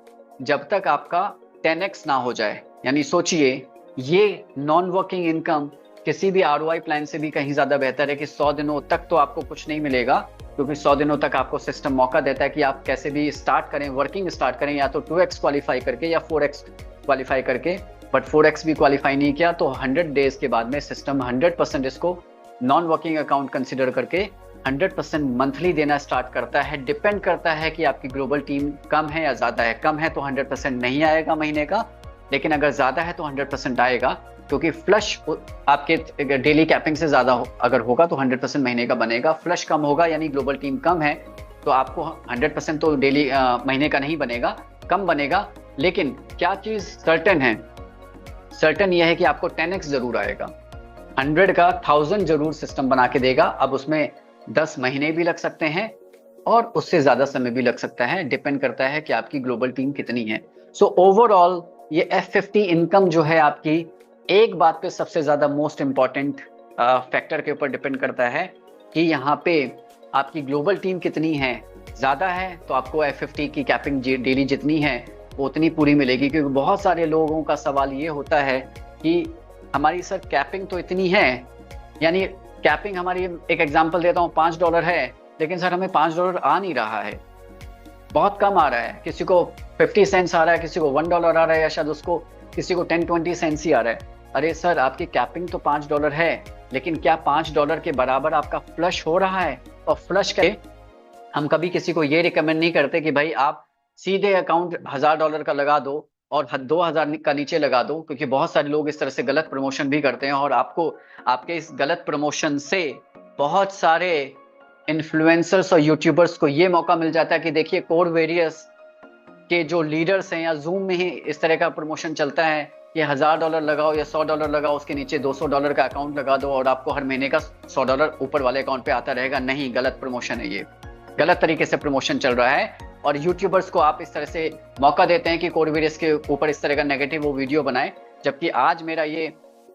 जब तक आपका 10x ना हो जाए। यानी सोचिए, ये नॉन वर्किंग इनकम किसी भी ROI प्लान से भी कहीं ज्यादा बेहतर है कि 100 दिनों तक तो आपको कुछ नहीं मिलेगा, क्योंकि 100 दिनों तक आपको सिस्टम मौका देता है कि आप कैसे भी स्टार्ट करें, वर्किंग स्टार्ट करें, या तो 2x क्वालिफाई करके या 4x क्वालिफाई करके। बट 4x भी क्वालिफाई नहीं किया तो 100 डेज के बाद में सिस्टम 100% इसको नॉन वर्किंग अकाउंट कंसिडर करके 100% मंथली देना स्टार्ट करता है। डिपेंड करता है कि आपकी ग्लोबल टीम कम है या ज्यादा है। कम है तो 100% नहीं आएगा महीने का, लेकिन अगर ज्यादा है तो 100% आएगा, क्योंकि फ्लश आपके डेली कैपिंग से ज्यादा अगर होगा तो 100% महीने का बनेगा। फ्लश कम होगा यानी ग्लोबल टीम कम है तो आपको 100% तो डेली महीने का नहीं बनेगा, कम बनेगा। लेकिन क्या चीज सर्टेन है? सर्टेन यह है कि आपको 10x जरूर आएगा, 100 का 1000 जरूर सिस्टम बना के देगा। अब उसमें 10 महीने भी लग सकते हैं और उससे ज्यादा समय भी लग सकता है, डिपेंड करता है कि आपकी ग्लोबल टीम कितनी है। सो ओवरऑल ये F50 इनकम जो है आपकी, एक बात पे सबसे ज्यादा मोस्ट इंपॉर्टेंट फैक्टर के ऊपर डिपेंड करता है कि यहाँ पे आपकी ग्लोबल टीम कितनी है। ज्यादा है तो आपको F50 की कैपिंग डेली जितनी है उतनी पूरी मिलेगी, क्योंकि बहुत सारे लोगों का सवाल ये होता है कि हमारी सर कैपिंग तो इतनी है, यानी कैपिंग हमारी, एक एग्जांपल देता हूँ, $5 है, लेकिन सर हमें $5 आ नहीं रहा है, बहुत कम आ रहा है। किसी को 50 सेंट्स आ रहा है, किसी को $1 आ रहा है, या शायद उसको किसी को 10-20 सेंट्स ही आ रहा है। अरे सर आपकी कैपिंग तो $5 है, लेकिन क्या $5 के बराबर आपका फ्लश हो रहा है? और फ्लश के हम कभी किसी को ये रिकमेंड नहीं करते कि भाई आप सीधे अकाउंट $1000 का लगा दो और 2000 का नीचे लगा दो, क्योंकि बहुत सारे लोग इस तरह से गलत प्रमोशन भी करते हैं और आपको आपके इस गलत प्रमोशन से बहुत सारे इन्फ्लुएंसर्स और यूट्यूबर्स को ये मौका मिल जाता है कि देखिए कोरवेरियस के जो लीडर्स हैं या जूम में ही इस तरह का प्रमोशन चलता है कि $1000 लगाओ या $100 लगाओ, उसके नीचे $200 का अकाउंट लगा दो और आपको हर महीने का $100 ऊपर वाले अकाउंट पे आता रहेगा। नहीं, गलत प्रमोशन है, ये गलत तरीके से प्रमोशन चल रहा है। और यूट्यूबर्स को आप इस तरह से मौका देते हैं कि कोरवेरियस के ऊपर इस तरह का नेगेटिव वो वीडियो बनाए, जबकि आज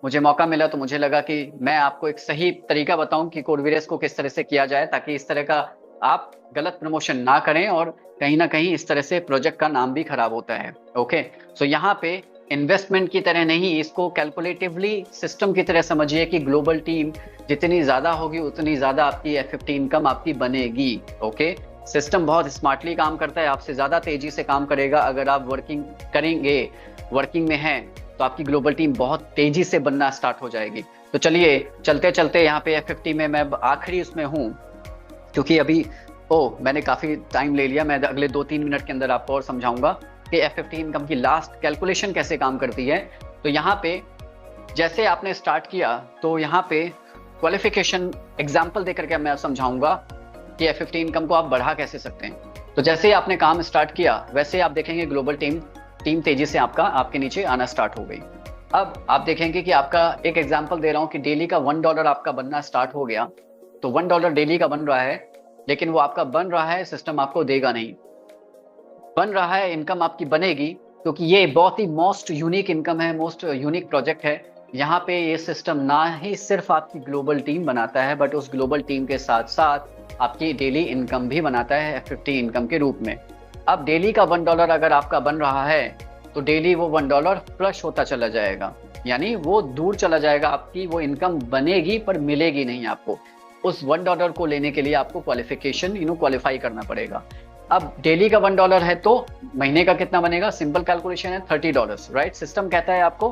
मुझे मौका मिला तो मुझे लगा कि मैं आपको एक सही तरीका बताऊं कि कोरवेरियस को किस तरह से किया जाए, ताकि इस तरह का आप गलत प्रमोशन ना करें और कहीं ना कहीं इस तरह से प्रोजेक्ट का नाम भी खराब होता है। ओके, सो यहाँ पे इन्वेस्टमेंट की तरह नहीं, इसको कैलकुलेटिवली सिस्टम की तरह समझिए कि ग्लोबल टीम जितनी ज्यादा होगी उतनी ज्यादा आपकी F50 इनकम आपकी बनेगी। ओके, सिस्टम बहुत स्मार्टली काम करता है, आपसे ज्यादा तेजी से काम करेगा। अगर आप वर्किंग में हैं तो आपकी ग्लोबल टीम बहुत तेजी से बनना स्टार्ट हो जाएगी। तो चलिए चलते चलते यहाँ पे F50 में मैं आखिरी उसमें हूँ, क्योंकि अभी मैंने काफी टाइम ले लिया। मैं अगले 2-3 मिनट के अंदर आपको और समझाऊंगा कि F50 इनकम की लास्ट कैलकुलेशन कैसे काम करती है। तो यहाँ पे जैसे आपने स्टार्ट किया तो यहाँ पे क्वालिफिकेशन एग्जाम्पल देकर के मैं समझाऊंगा कि F50 इनकम को आप बढ़ा कैसे सकते हैं। तो जैसे ही आपने काम स्टार्ट किया वैसे आप देखेंगे ग्लोबल टीम तेजी से आपके नीचे आना स्टार्ट हो गई। अब आप देखेंगे कि आपका एक एग्जांपल दे रहा हूं कि डेली का $1 आपका बनना स्टार्ट हो गया। तो $1 डेली का बन रहा है, लेकिन वो आपका बन रहा है, सिस्टम आपको देगा नहीं। बन रहा है, इनकम आपकी बनेगी, क्योंकि ये बहुत ही मोस्ट यूनिक इनकम है, मोस्ट यूनिक प्रोजेक्ट है। यहाँ पे ये सिस्टम ना ही सिर्फ आपकी ग्लोबल टीम बनाता है, बट उस ग्लोबल टीम के साथ साथ आपकी डेली इनकम भी बनाता है F50 इनकम के रूप में। अब डेली का $1 अगर आपका बन रहा है तो डेली वो $1 फ्लश होता चला जाएगा, यानी वो दूर चला जाएगा। आपकी वो इनकम बनेगी पर मिलेगी नहीं आपको। उस $1 को लेने के लिए आपको क्वालिफिकेशन क्वालिफाई करना पड़ेगा। अब डेली का $1 है तो महीने का कितना बनेगा? सिंपल कैलकुलेशन है, $30, राइट। सिस्टम कहता है आपको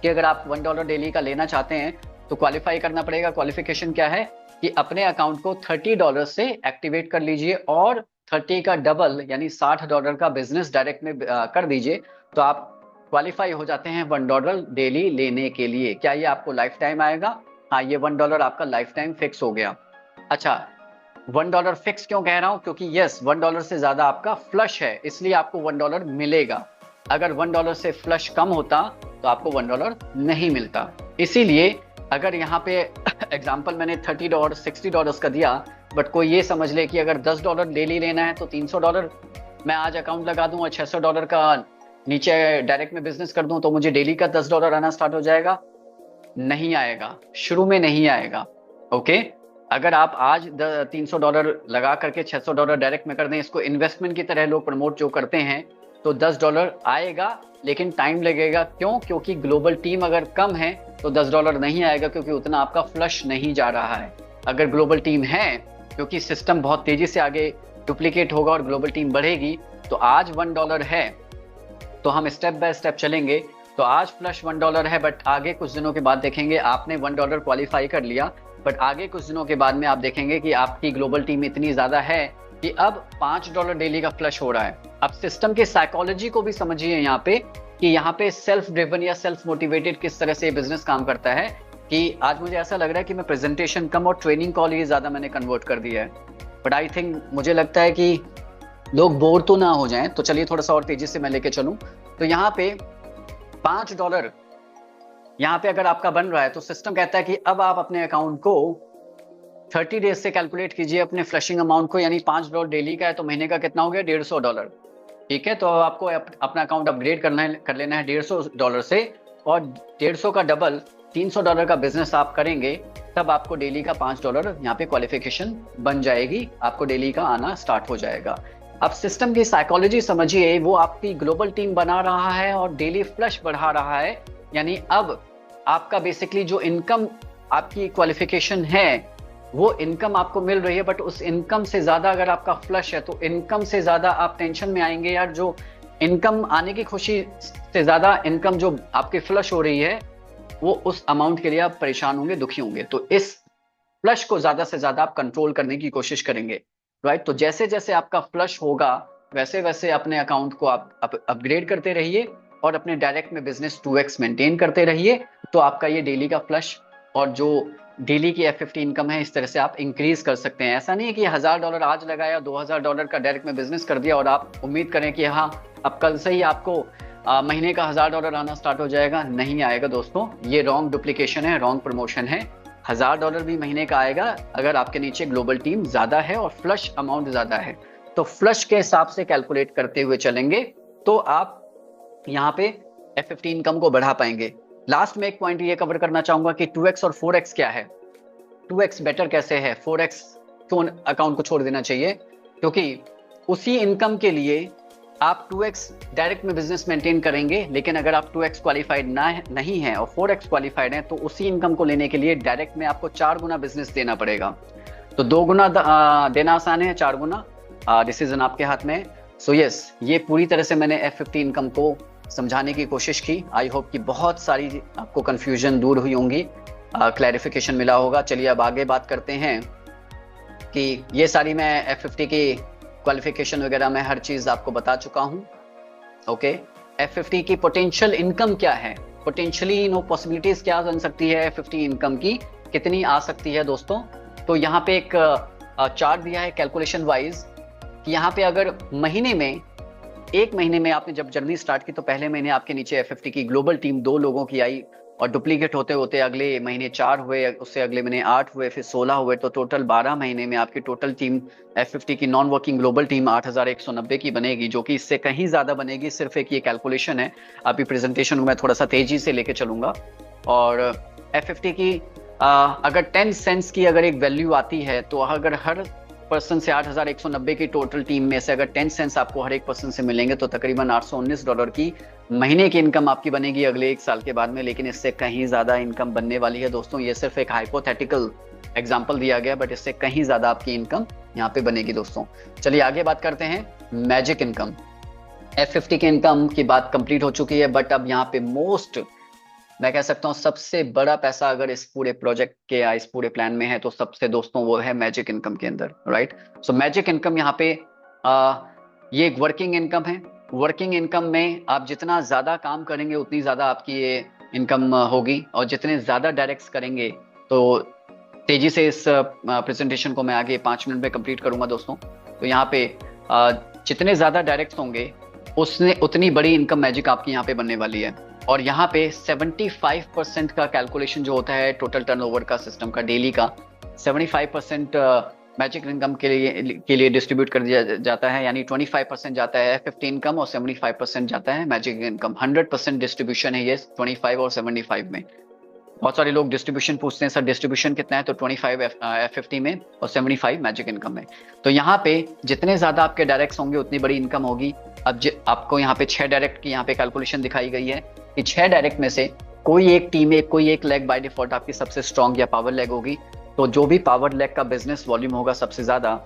कि अगर आप $1 डेली का लेना चाहते हैं तो क्वालिफाई करना पड़ेगा। क्वालिफिकेशन क्या है कि अपने अकाउंट को $30 से एक्टिवेट कर लीजिए और 30 का डबल यानी $60 का बिजनेस डायरेक्ट में कर दीजिए, तो आप क्वालिफाई हो जाते हैं $1 डेली लेने के लिए। क्या ये आपको लाइफ टाइम आएगा? हाँ, ये $1 आपका लाइफ टाइम फिक्स हो गया। अच्छा, $1 फिक्स क्यों कह रहा हूं? क्योंकि यस, $1 से ज्यादा आपका फ्लश है, इसलिए आपको $1 मिलेगा। अगर $1 से फ्लश कम होता तो आपको $1 नहीं मिलता। इसीलिए अगर यहाँ पे एग्जांपल मैंने $30 $60 का दिया, बट कोई ये समझ ले कि अगर $10 डेली लेना है तो $300 मैं आज अकाउंट लगा दूं और $600 का नीचे डायरेक्ट में बिजनेस कर दूं तो मुझे डेली का $10 आना स्टार्ट हो जाएगा? नहीं आएगा, शुरू में नहीं आएगा। ओके, अगर आप आज $300 लगा करके $600 डायरेक्ट में कर दें, इसको इन्वेस्टमेंट की तरह लोग प्रमोट जो करते हैं, तो $10 आएगा, लेकिन टाइम लगेगा। क्यों? क्योंकि ग्लोबल टीम अगर कम है तो $10 नहीं आएगा, क्योंकि उतना आपका फ्लश नहीं जा रहा है। अगर ग्लोबल टीम है, क्योंकि सिस्टम बहुत तेजी से आगे डुप्लीकेट होगा और ग्लोबल टीम बढ़ेगी, तो आज $1 है तो हम स्टेप बाय स्टेप चलेंगे। तो आज फ्लश $1 है, बट आगे कुछ दिनों के बाद देखेंगे आपने $1 क्वालिफाई कर लिया, बट आगे कुछ दिनों के बाद में आप देखेंगे कि आपकी ग्लोबल टीम इतनी ज्यादा है कि अब $5 डेली का फ्लश हो रहा है। अब सिस्टम की साइकोलॉजी को भी समझिए यहाँ पे कि यहाँ पे सेल्फ ड्रिवन या सेल्फ मोटिवेटेड किस तरह से बिजनेस काम करता है। कि आज मुझे ऐसा लग रहा है कि मैं प्रेजेंटेशन कम और ट्रेनिंग कॉल ये ज्यादा मैंने कन्वर्ट कर दिया है, बट आई थिंक मुझे लगता है कि लोग बोर तो ना हो जाएं, तो चलिए थोड़ा सा और तेजी से मैं लेके चलूं। तो यहाँ पे $5 यहाँ पे अगर आपका बन रहा है तो सिस्टम कहता है कि अब आप अपने अकाउंट को 30 डेज से कैलकुलेट कीजिए अपने फ्लशिंग अमाउंट को, यानी $5 डेली का है तो महीने का कितना हो गया? $150। ठीक है, तो आपको अपना अकाउंट अपग्रेड कर लेना है $150 से, और 150 का डबल $300 का बिजनेस आप करेंगे, तब आपको डेली का $5 यहाँ पे क्वालिफिकेशन बन जाएगी, आपको डेली का आना स्टार्ट हो जाएगा। अब सिस्टम की साइकोलॉजी समझिए, वो आपकी ग्लोबल टीम बना रहा है और डेली फ्लश बढ़ा रहा है, यानी अब आपका बेसिकली जो इनकम आपकी क्वालिफिकेशन है वो इनकम आपको मिल रही है, बट उस इनकम से ज्यादा अगर आपका फ्लश है तो इनकम से ज्यादा आप टेंशन में आएंगे यार। जो इनकम आने की खुशी से ज्यादा इनकम जो आपके फ्लश हो रही है, वो उस अमाउंट के लिए आप परेशान होंगे, दुखी होंगे। तो इस फ्लश को ज्यादा से ज्यादा आप कंट्रोल करने की कोशिश करेंगे, राइट। तो जैसे जैसे आपका फ्लश होगा वैसे वैसे अपने अकाउंट को आप अपग्रेड करते रहिए और अपने डायरेक्ट में बिजनेस 2x मेंटेन करते रहिए, तो आपका ये डेली का फ्लश और जो डेली की F50 इनकम है इस तरह से आप इंक्रीज कर सकते हैं। ऐसा नहीं है कि $1000 आज लगाया, $2000 का डायरेक्ट में बिजनेस कर दिया और आप उम्मीद करें कि हाँ अब कल से ही आपको महीने का $1000 आना स्टार्ट हो जाएगा। नहीं आएगा दोस्तों, ये रॉन्ग डुप्लीकेशन है, रॉन्ग प्रमोशन है। $1000 भी महीने का आएगा अगर आपके नीचे ग्लोबल टीम ज्यादा है और फ्लश अमाउंट ज्यादा है। तो फ्लश के हिसाब से कैलकुलेट करते हुए चलेंगे तो आप यहाँ पे F50 इनकम को बढ़ा पाएंगे। लास्ट में एक पॉइंट ये कवर करना चाहूंगा कि 2x और 4x क्या है। 2x बेटर कैसे है, 4x क्यों अकाउंट को छोड़ देना चाहिए? क्योंकि उसी इनकम के लिए आप 2x डायरेक्ट में बिजनेस मेंटेन करेंगे, लेकिन अगर आप 2x क्वालिफाइड नहीं है और 4x क्वालिफाइड है, तो उसी इनकम को लेने के लिए डायरेक्ट में आपको 4 गुना बिजनेस देना पड़ेगा। तो 2 गुना देना आसान है, 4 गुना डिसीजन आपके हाथ में। सो यस, ये पूरी तरह से मैंने F50 इनकम को समझाने की कोशिश की। आई होप कि बहुत सारी आपको कंफ्यूजन दूर हुई होंगी, क्लैरिफिकेशन मिला होगा। चलिए अब आगे बात करते हैं कि ये सारी मैं F50 की क्वालिफिकेशन वगैरह में हर चीज आपको बता चुका हूं। ओके, F50 की पोटेंशियल इनकम क्या है, पोटेंशियली पॉसिबिलिटीज क्या बन सकती है F50 इनकम की, कितनी आ सकती है दोस्तों? तो यहाँ पे एक चार्ट दिया है कैलकुलेशन वाइज कि यहाँ पे अगर महीने में, एक महीने में आपने जब जर्नी स्टार्ट की तो पहले महीने आपके नीचे F50 की ग्लोबल टीम 2 लोगों की आई और डुप्लीकेट होते होते अगले महीने 4 हुए, उससे अगले महीने 8 हुए, फिर 16 हुए, तो टोटल 12 महीने में आपकी टोटल टीम F50 की नॉन वर्किंग ग्लोबल टीम 8190 की बनेगी, जो कि इससे कहीं ज्यादा बनेगी। सिर्फ एक ये कैलकुलेशन है, अभी प्रेजेंटेशन में थोड़ा सा तेजी से लेके चलूंगा। और F50 की अगर 10 सेंट्स की अगर एक वैल्यू आती है, तो अगर हर पर्सन से 8190 की टोटल टीम में से अगर 10 सेंट्स आपको हर एक पर्सन से मिलेंगे, तो तकरीबन $819 की महीने की इनकम आपकी बनेगी अगले 1 साल के बाद में। लेकिन इससे कहीं ज्यादा इनकम बनने वाली है दोस्तों। ये सिर्फ एक हाइपोथेटिकल एग्जांपल दिया गया, बट इससे कहीं ज्यादा आपकी इनकम यहाँ पे बनेगी दोस्तों। चलिए आगे बात करते हैं मैजिक इनकम। F50 की इनकम की बात कंप्लीट हो चुकी है, बट अब यहाँ पे मोस्ट, मैं कह सकता हूँ सबसे बड़ा पैसा अगर इस पूरे प्रोजेक्ट के या इस पूरे प्लान में है, तो सबसे दोस्तों वो है मैजिक इनकम के अंदर, राइट? सो मैजिक इनकम यहाँ पे ये एक वर्किंग इनकम है। वर्किंग इनकम में आप जितना ज्यादा काम करेंगे उतनी ज्यादा आपकी ये इनकम होगी, और जितने ज्यादा डायरेक्ट्स करेंगे, तो तेजी से इस प्रेजेंटेशन को मैं आगे 5 मिनट में कंप्लीट करूंगा दोस्तों। तो यहाँ पे जितने ज्यादा डायरेक्ट्स होंगे उसने उतनी बड़ी इनकम मैजिक आपकी यहाँ पे बनने वाली है। और यहाँ पे 75% का कैलकुलेशन जो होता है टोटल टर्नओवर का सिस्टम का डेली का, 75% मैजिक इनकम के लिए डिस्ट्रीब्यूट कर दिया जाता है। यानी 25% जाता है F50 इनकम और 75% जाता है मैजिक इनकम। 100% डिस्ट्रीब्यूशन है ये 25 और 75 में। बहुत सारे लोग डिस्ट्रीब्यूशन पूछते हैं, सर डिस्ट्रीब्यूशन कितना है? तो 25 F50 में और 75 मैजिक इनकम में। तो यहाँ पे जितने ज्यादा आपके डायरेक्ट्स होंगे उतनी बड़ी इनकम होगी। अब आपको यहाँ पे 6 डायरेक्ट की यहाँ पे कैलकुलेशन दिखाई गई है कि 6 डायरेक्ट में से कोई एक टीम में कोई एक लेग बाय डिफॉल्ट आपकी सबसे स्ट्रॉन्ग या पावर लेग होगी। तो जो भी पावर लेग का बिजनेस वॉल्यूम होगा सबसे ज्यादा,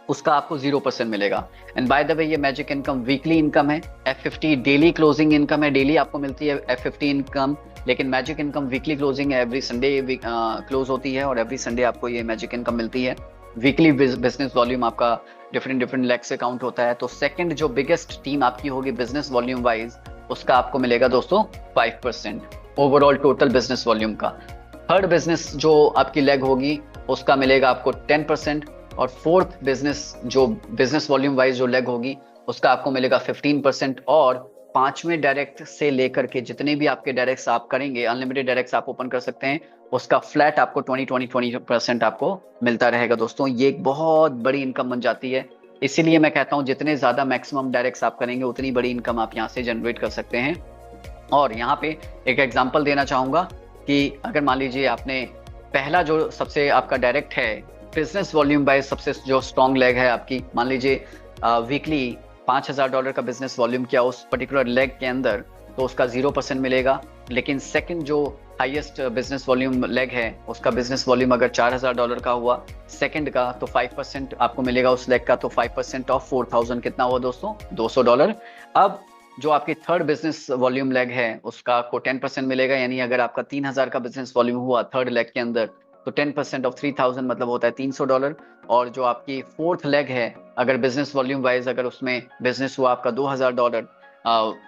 उसका आपको 0% मिलेगा। एंड बाय द वे ये मैजिक इनकम वीकली इनकम है। F50 डेली क्लोजिंग इनकम है, डेली आपको मिलती है F50 इनकम, लेकिन मैजिक इनकम वीकली क्लोजिंग है, एवरी संडे क्लोज होती है और एवरी संडे आपको ये मैजिक इनकम मिलती है। वीकली बिजनेस वॉल्यूम आपका डिफरेंट लेग से काउंट होता है। तो सेकंड जो बिगेस्ट टीम आपकी होगी बिजनेस वॉल्यूम वाइज, उसका आपको मिलेगा दोस्तों 5% ओवरऑल टोटल बिजनेस वॉल्यूम का। थर्ड बिजनेस जो आपकी लेग होगी उसका मिलेगा आपको 10%, और फोर्थ बिजनेस जो बिजनेस वॉल्यूम वाइज जो लेग होगी उसका आपको मिलेगा 15%। और पांचवें डायरेक्ट से लेकर के जितने भी आपके डायरेक्ट्स आप करेंगे, अनलिमिटेड डायरेक्ट्स आप ओपन कर सकते हैं, उसका फ्लैट आपको 20% आपको मिलता रहेगा दोस्तों। ये एक बहुत बड़ी इनकम बन जाती है। इसीलिए मैं कहता हूं जितने ज्यादा मैक्सिमम डायरेक्ट्स आप करेंगे उतनी बड़ी इनकम आप यहाँ से जनरेट कर सकते हैं। और यहाँ पे एक एग्जांपल देना चाहूंगा कि अगर मान लीजिए आपने पहला जो सबसे आपका डायरेक्ट है बिजनेस वॉल्यूम बाय सबसे जो स्ट्रॉन्ग लेग है आपकी, मान लीजिए वीकली $5000 का बिजनेस वॉल्यूम किया उस पर्टिकुलर लेग के अंदर, तो उसका 0% मिलेगा। लेकिन सेकंड जो हाईएस्ट बिजनेस वॉल्यूम लेग है उसका बिजनेस वॉल्यूम अगर $4000 का हुआ सेकंड का, तो 5% आपको मिलेगा उस लेग का। तो 5% ऑफ 4000 कितना हुआ दोस्तों? $200। अब जो आपकी थर्ड बिजनेस वॉल्यूम लेग है उसका आपको 10% मिलेगा। यानी अगर आपका 3000 का बिजनेस वॉल्यूम हुआ थर्ड लेग के अंदर, तो 10% ऑफ 3000 मतलब होता है $300। और जो आपकी फोर्थ लेग है अगर बिजनेस वॉल्यूम वाइज अगर उसमें बिजनेस हुआ आपका $2000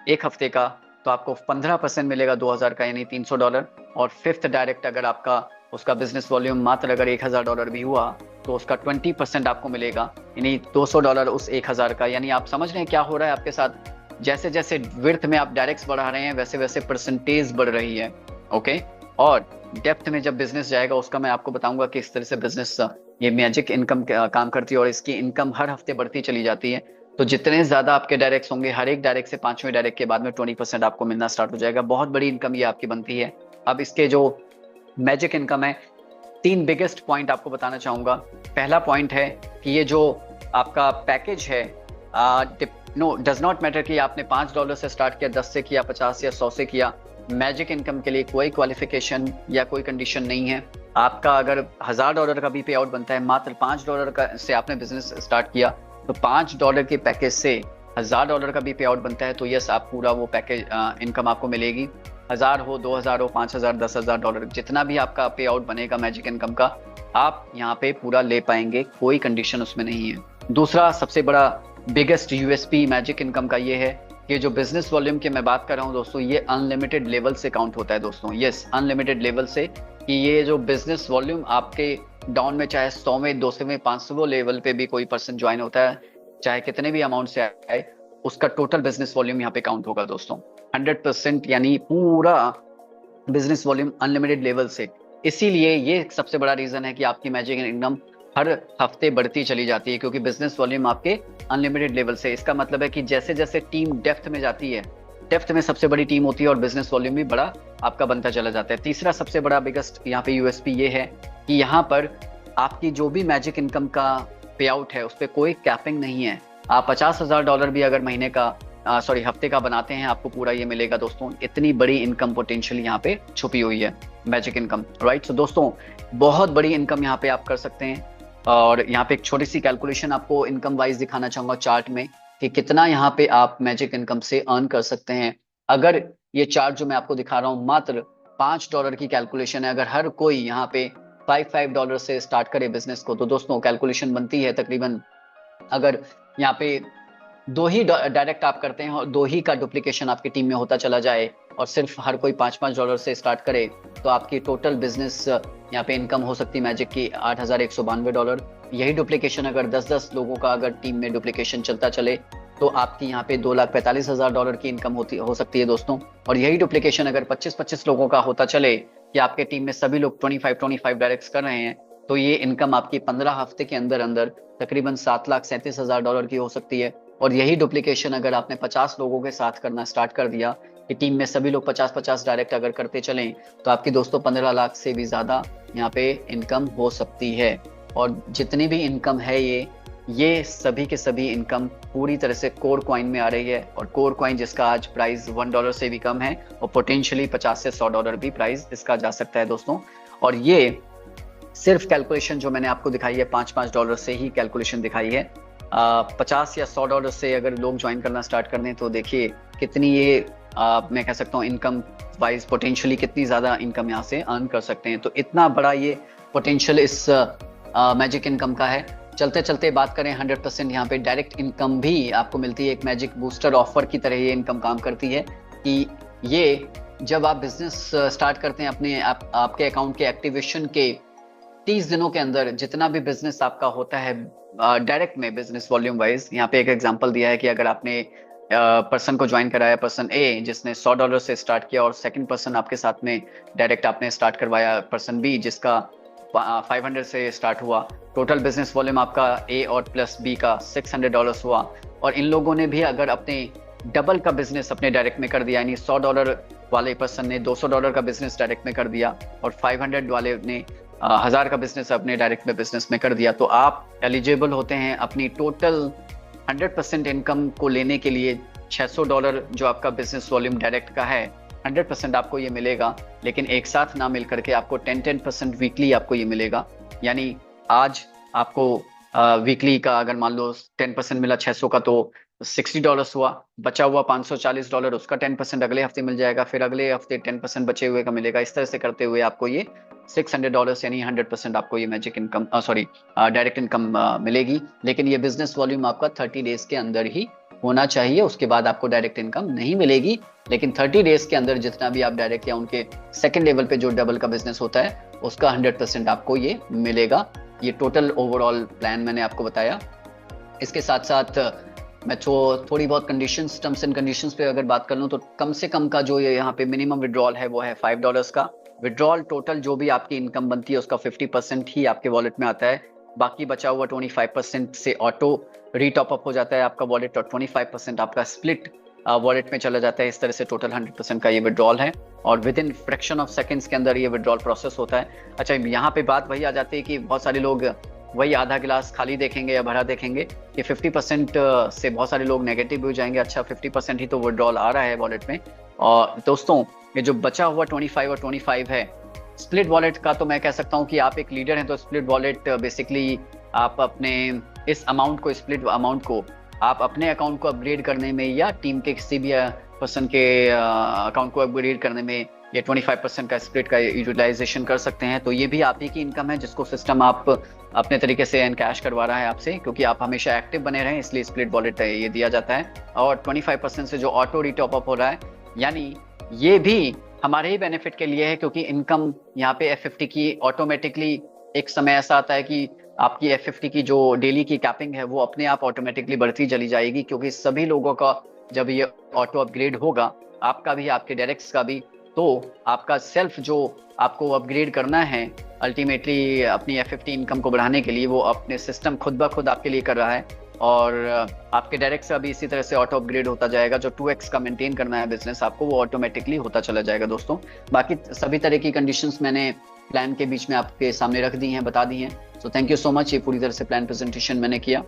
एक हफ्ते का, तो आपको 15% मिलेगा 2000 का, यानी $300। और फिफ्थ डायरेक्ट अगर आपका उसका बिजनेस वॉल्यूम मात्र अगर $1000 भी हुआ तो उसका 20% आपको मिलेगा, यानी $200 उस 1000 का। यानी आप समझ रहे हैं क्या हो रहा है आपके साथ? जैसे जैसे विड्थ में आप डायरेक्ट्स बढ़ा रहे हैं वैसे वैसे परसेंटेज बढ़ रही है। ओके, और डेप्थ में जब बिजनेस जाएगा उसका मैं आपको बताऊंगा कि इस तरह से बिजनेस ये मैजिक इनकम काम करती है और इसकी इनकम हर हफ्ते बढ़ती चली जाती है। तो जितने ज्यादा आपके डायरेक्ट्स होंगे, हर एक डायरेक्ट से पांचवें डायरेक्ट के बाद में 20% आपको मिलना स्टार्ट हो जाएगा। बहुत बड़ी इनकम ये आपकी बनती है। अब इसके जो मैजिक इनकम है तीन बिगेस्ट पॉइंट आपको बताना चाहूंगा। पहला पॉइंट है कि ये जो आपका पैकेज है, नो डज नॉट मैटर कि आपने $5 से स्टार्ट किया, 10 से किया, 50 या 100 से किया। मैजिक इनकम के लिए कोई क्वालिफिकेशन या कोई कंडीशन नहीं है। आपका अगर $1000 का भी पे आउट बनता है, मात्र $5 का से आपने बिजनेस स्टार्ट किया, तो $5 के पैकेज से $1000 का भी पे आउट बनता है, तो यस आप पूरा वो पैकेज इनकम आपको मिलेगी। 1000 हो, 2000 हो, 5000, $10,000, जितना भी आपका पे आउट बनेगा मैजिक इनकम का, आप यहाँ पे पूरा ले पाएंगे, कोई कंडीशन उसमें नहीं है। दूसरा सबसे बड़ा बिगेस्ट यूएसपी मैजिक इनकम का ये है कि जो बिजनेस वॉल्यूम की मैं बात कर रहा हूँ दोस्तों, ये अनलिमिटेड लेवल से काउंट होता है दोस्तों। यस, अनलिमिटेड लेवल से, कि ये जो बिजनेस वॉल्यूम आपके डाउन में चाहे 100वें, 200वें, 500वें लेवल पे भी कोई पर्सन ज्वाइन होता है, चाहे कितने भी अमाउंट से आए, उसका टोटल बिजनेस वॉल्यूम यहाँ पे काउंट होगा दोस्तों 100%, यानी पूरा बिजनेस वॉल्यूम अनलिमिटेड लेवल से। इसीलिए ये सबसे बड़ा रीजन है कि आपकी मैजिक इनकम हर हफ्ते बढ़ती चली जाती है, क्योंकि बिजनेस वॉल्यूम आपके अनलिमिटेड लेवल से। इसका मतलब है कि जैसे जैसे टीम डेप्थ में जाती है, डेप्थ में सबसे बड़ी टीम होती है और बिजनेस वॉल्यूम भी बड़ा आपका बनता चला जाता है। तीसरा सबसे बड़ा बिगेस्ट यहाँ पे यूएसपी ये है कि यहाँ पर आपकी जो भी मैजिक इनकम का पे आउट है, उस पर कोई कैपिंग नहीं है। आप $50,000 भी अगर महीने का हफ्ते का बनाते हैं, आपको पूरा ये मिलेगा दोस्तों। इतनी बड़ी इनकम पोटेंशियल यहाँ पे छुपी हुई है, मैजिक इनकम, राइट। सो दोस्तों, बहुत बड़ी इनकम यहाँ पे आप कर सकते हैं। और यहाँ पे एक छोटी सी कैलकुलेशन आपको इनकम वाइज दिखाना चाहूंगा चार्ट में, कि कितना यहाँ पे आप मैजिक इनकम से अर्न कर सकते हैं। अगर ये चार्ट जो मैं आपको दिखा रहा हूँ मात्र $5 की कैलकुलेशन है, अगर हर कोई यहाँ पे $5 से स्टार्ट करे बिजनेस को, तो दोस्तों कैलकुलेशन बनती है तकरीबन, अगर यहाँ पे 2 ही डायरेक्ट आप करते हैं और 2 ही का डुप्लीकेशन आपकी टीम में होता चला जाए, और सिर्फ हर कोई $5 से स्टार्ट करे, तो आपकी टोटल बिजनेस यहाँ पे इनकम हो सकती है मैजिक की $8,192। यही डुप्लीकेशन अगर 10-10 लोगों का अगर टीम में डुप्लीकेशन चलता चले, तो आपकी यहाँ पे $2,45,000 की इनकम हो सकती है दोस्तों। और यही डुप्लीकेशन अगर 25-25 लोगों का होता चले, कि आपके टीम में सभी लोग 25-25 डायरेक्ट कर रहे हैं, तो ये इनकम आपकी 15 हफ्ते के अंदर अंदर तकरीबन $7,37,000 की हो सकती है। और यही डुप्लीकेशन अगर आपने 50 लोगों के साथ करना स्टार्ट कर दिया, कि टीम में सभी लोग 50-50 डायरेक्ट अगर करते चलें, तो आपकी दोस्तों 15 लाख से भी ज्यादा यहाँ पे इनकम हो सकती है। और जितनी भी इनकम है ये सभी के सभी इनकम पूरी तरह से कोर कॉइन में आ रही है, और कोर कॉइन जिसका आज प्राइस $1 से भी कम है, और पोटेंशियली $50 से $100 भी प्राइस इसका जा सकता है दोस्तों। और ये सिर्फ कैलकुलेशन जो मैंने आपको दिखाई है $5 से ही कैलकुलेशन दिखाई है। 50 या $100 से अगर लोग ज्वाइन करना स्टार्ट कर दें, तो देखिए कितनी ये मैं कह सकता हूँ इनकम वाइज पोटेंशियली कितनी ज़्यादा इनकम यहाँ से अर्न कर सकते हैं। तो इतना बड़ा ये पोटेंशियल इस मैजिक इनकम का है। चलते चलते बात करें 100% यहाँ पे डायरेक्ट इनकम भी आपको मिलती है। एक मैजिक बूस्टर ऑफर की तरह ये इनकम काम करती है, कि ये जब आप बिजनेस स्टार्ट करते हैं, अपने आपके अकाउंट के एक्टिवेशन के 30 दिनों के अंदर जितना भी बिजनेस आपका होता है डायरेक्ट में बिजनेस वॉल्यूम वाइज, यहाँ पे एक एग्जांपल दिया है कि अगर आपने पर्सन को ज्वाइन कराया, पर्सन ए जिसने $100 से स्टार्ट किया, और सेकंड पर्सन आपके साथ में डायरेक्ट आपने स्टार्ट करवाया पर्सन बी जिसका 500 से स्टार्ट हुआ, टोटल बिजनेस वॉल्यूम आपका ए और प्लस बी का $600 हुआ। और इन लोगों ने भी अगर अपने डबल का बिजनेस अपने डायरेक्ट में कर दिया, यानी $100 वाले पर्सन ने $200 का बिजनेस डायरेक्ट में कर दिया, और 500 वाले ने 1000 का बिजनेस अपने डायरेक्ट में बिजनेस में कर दिया, तो आप एलिजिबल होते हैं अपनी टोटल 100% इनकम को लेने के लिए। $600 जो आपका बिजनेस वॉल्यूम डायरेक्ट का है, 100% आपको ये मिलेगा, लेकिन एक साथ ना मिल करके आपको 10% वीकली आपको ये मिलेगा। यानी आज आपको वीकली का अगर मान लो 10% मिला 600 का, तो $60 हुआ, बचा हुआ $540, उसका 10% अगले हफ्ते मिल जाएगा, फिर अगले हफ्ते 10% बचे हुए का मिलेगा। इस तरह से करते हुए आपको ये $600 यानी 100% आपको ये मैजिक इनकम डायरेक्ट इनकम मिलेगी। लेकिन ये बिजनेस वॉल्यूम आपका 30 डेज के अंदर ही होना चाहिए, उसके बाद आपको डायरेक्ट इनकम नहीं मिलेगी। लेकिन 30 डेज के अंदर जितना भी आप डायरेक्ट या उनके सेकंड लेवल पे जो डबल का बिजनेस होता है, उसका 100% आपको ये मिलेगा। ये टोटल ओवरऑल प्लान मैंने आपको बताया। इसके साथ साथ मैं थोड़ी बहुत कंडीशंस, टर्म्स एंड कंडीशंस पे अगर बात कर लूँ, तो कम से कम का जो ये यहाँ पे मिनिमम विड्रॉल है वो है $5 का। विड्रॉल टोटल जो भी आपकी इनकम बनती है उसका 50% ही आपके वॉलेट में आता है, बाकी बचा हुआ 25% से ऑटो रीटॉप अप हो जाता है आपका वॉलेट, और 25% आपका स्प्लिट वॉलेट में चला जाता है। इस तरह से टोटल 100% का ये विड्रॉल है और with in fraction of seconds के अंदर ये विड्रॉल प्रोसेस होता है। अच्छा, यहाँ पे बात वही आ जाती है कि बहुत सारे लोग वही आधा गिलास खाली देखेंगे या भरा देखेंगे कि 50% से बहुत सारे लोग नेगेटिव हो जाएंगे। अच्छा, 50% ही तो विड्रॉल आ रहा है वॉलेट में। और दोस्तों, ये जो बचा हुआ 25 और 25 है स्प्लिट वॉलेट का, तो मैं कह सकता हूँ कि आप एक लीडर हैं तो स्प्लिट वॉलेट बेसिकली आप अपने इस अमाउंट को, स्प्लिट अमाउंट को आप अपने अकाउंट को अपग्रेड करने में या टीम के किसी भी पर्सन के अकाउंट को अपग्रेड करने में ये 25% का स्प्लिट का यूटिलाइजेशन कर सकते हैं। तो ये भी आप ही की इनकम है जिसको सिस्टम आप अपने तरीके से एनकैश करवा रहा है आपसे, क्योंकि आप हमेशा एक्टिव बने रहें, इसलिए स्प्लिट वॉलेट ये दिया जाता है। और 25% से जो ऑटो रिटॉप अप हो रहा है, यानी ये भी हमारे ही बेनिफिट के लिए है, क्योंकि इनकम यहाँ पे F50 की ऑटोमेटिकली एक समय ऐसा आता है कि आपकी F50 की जो डेली की कैपिंग है वो अपने आप ऑटोमेटिकली बढ़ती चली जाएगी, क्योंकि सभी लोगों का जब ये ऑटो अपग्रेड होगा, आपका भी, आपके डायरेक्ट्स का भी, तो आपका सेल्फ जो आपको अपग्रेड करना है अल्टीमेटली अपनी F50 इनकम को बढ़ाने के लिए, वो अपने सिस्टम खुद ब खुद आपके लिए कर रहा है। और आपके डायरेक्ट का भी इसी तरह से ऑटो अपग्रेड होता जाएगा। जो 2x का मेंटेन करना है बिजनेस आपको, वो ऑटोमेटिकली होता चला जाएगा दोस्तों। बाकी सभी तरह की कंडीशंस मैंने प्लान के बीच में आपके सामने रख दी हैं, बता दी हैं। So thank you so much, ये पूरी तरह से प्लान प्रेजेंटेशन मैंने किया।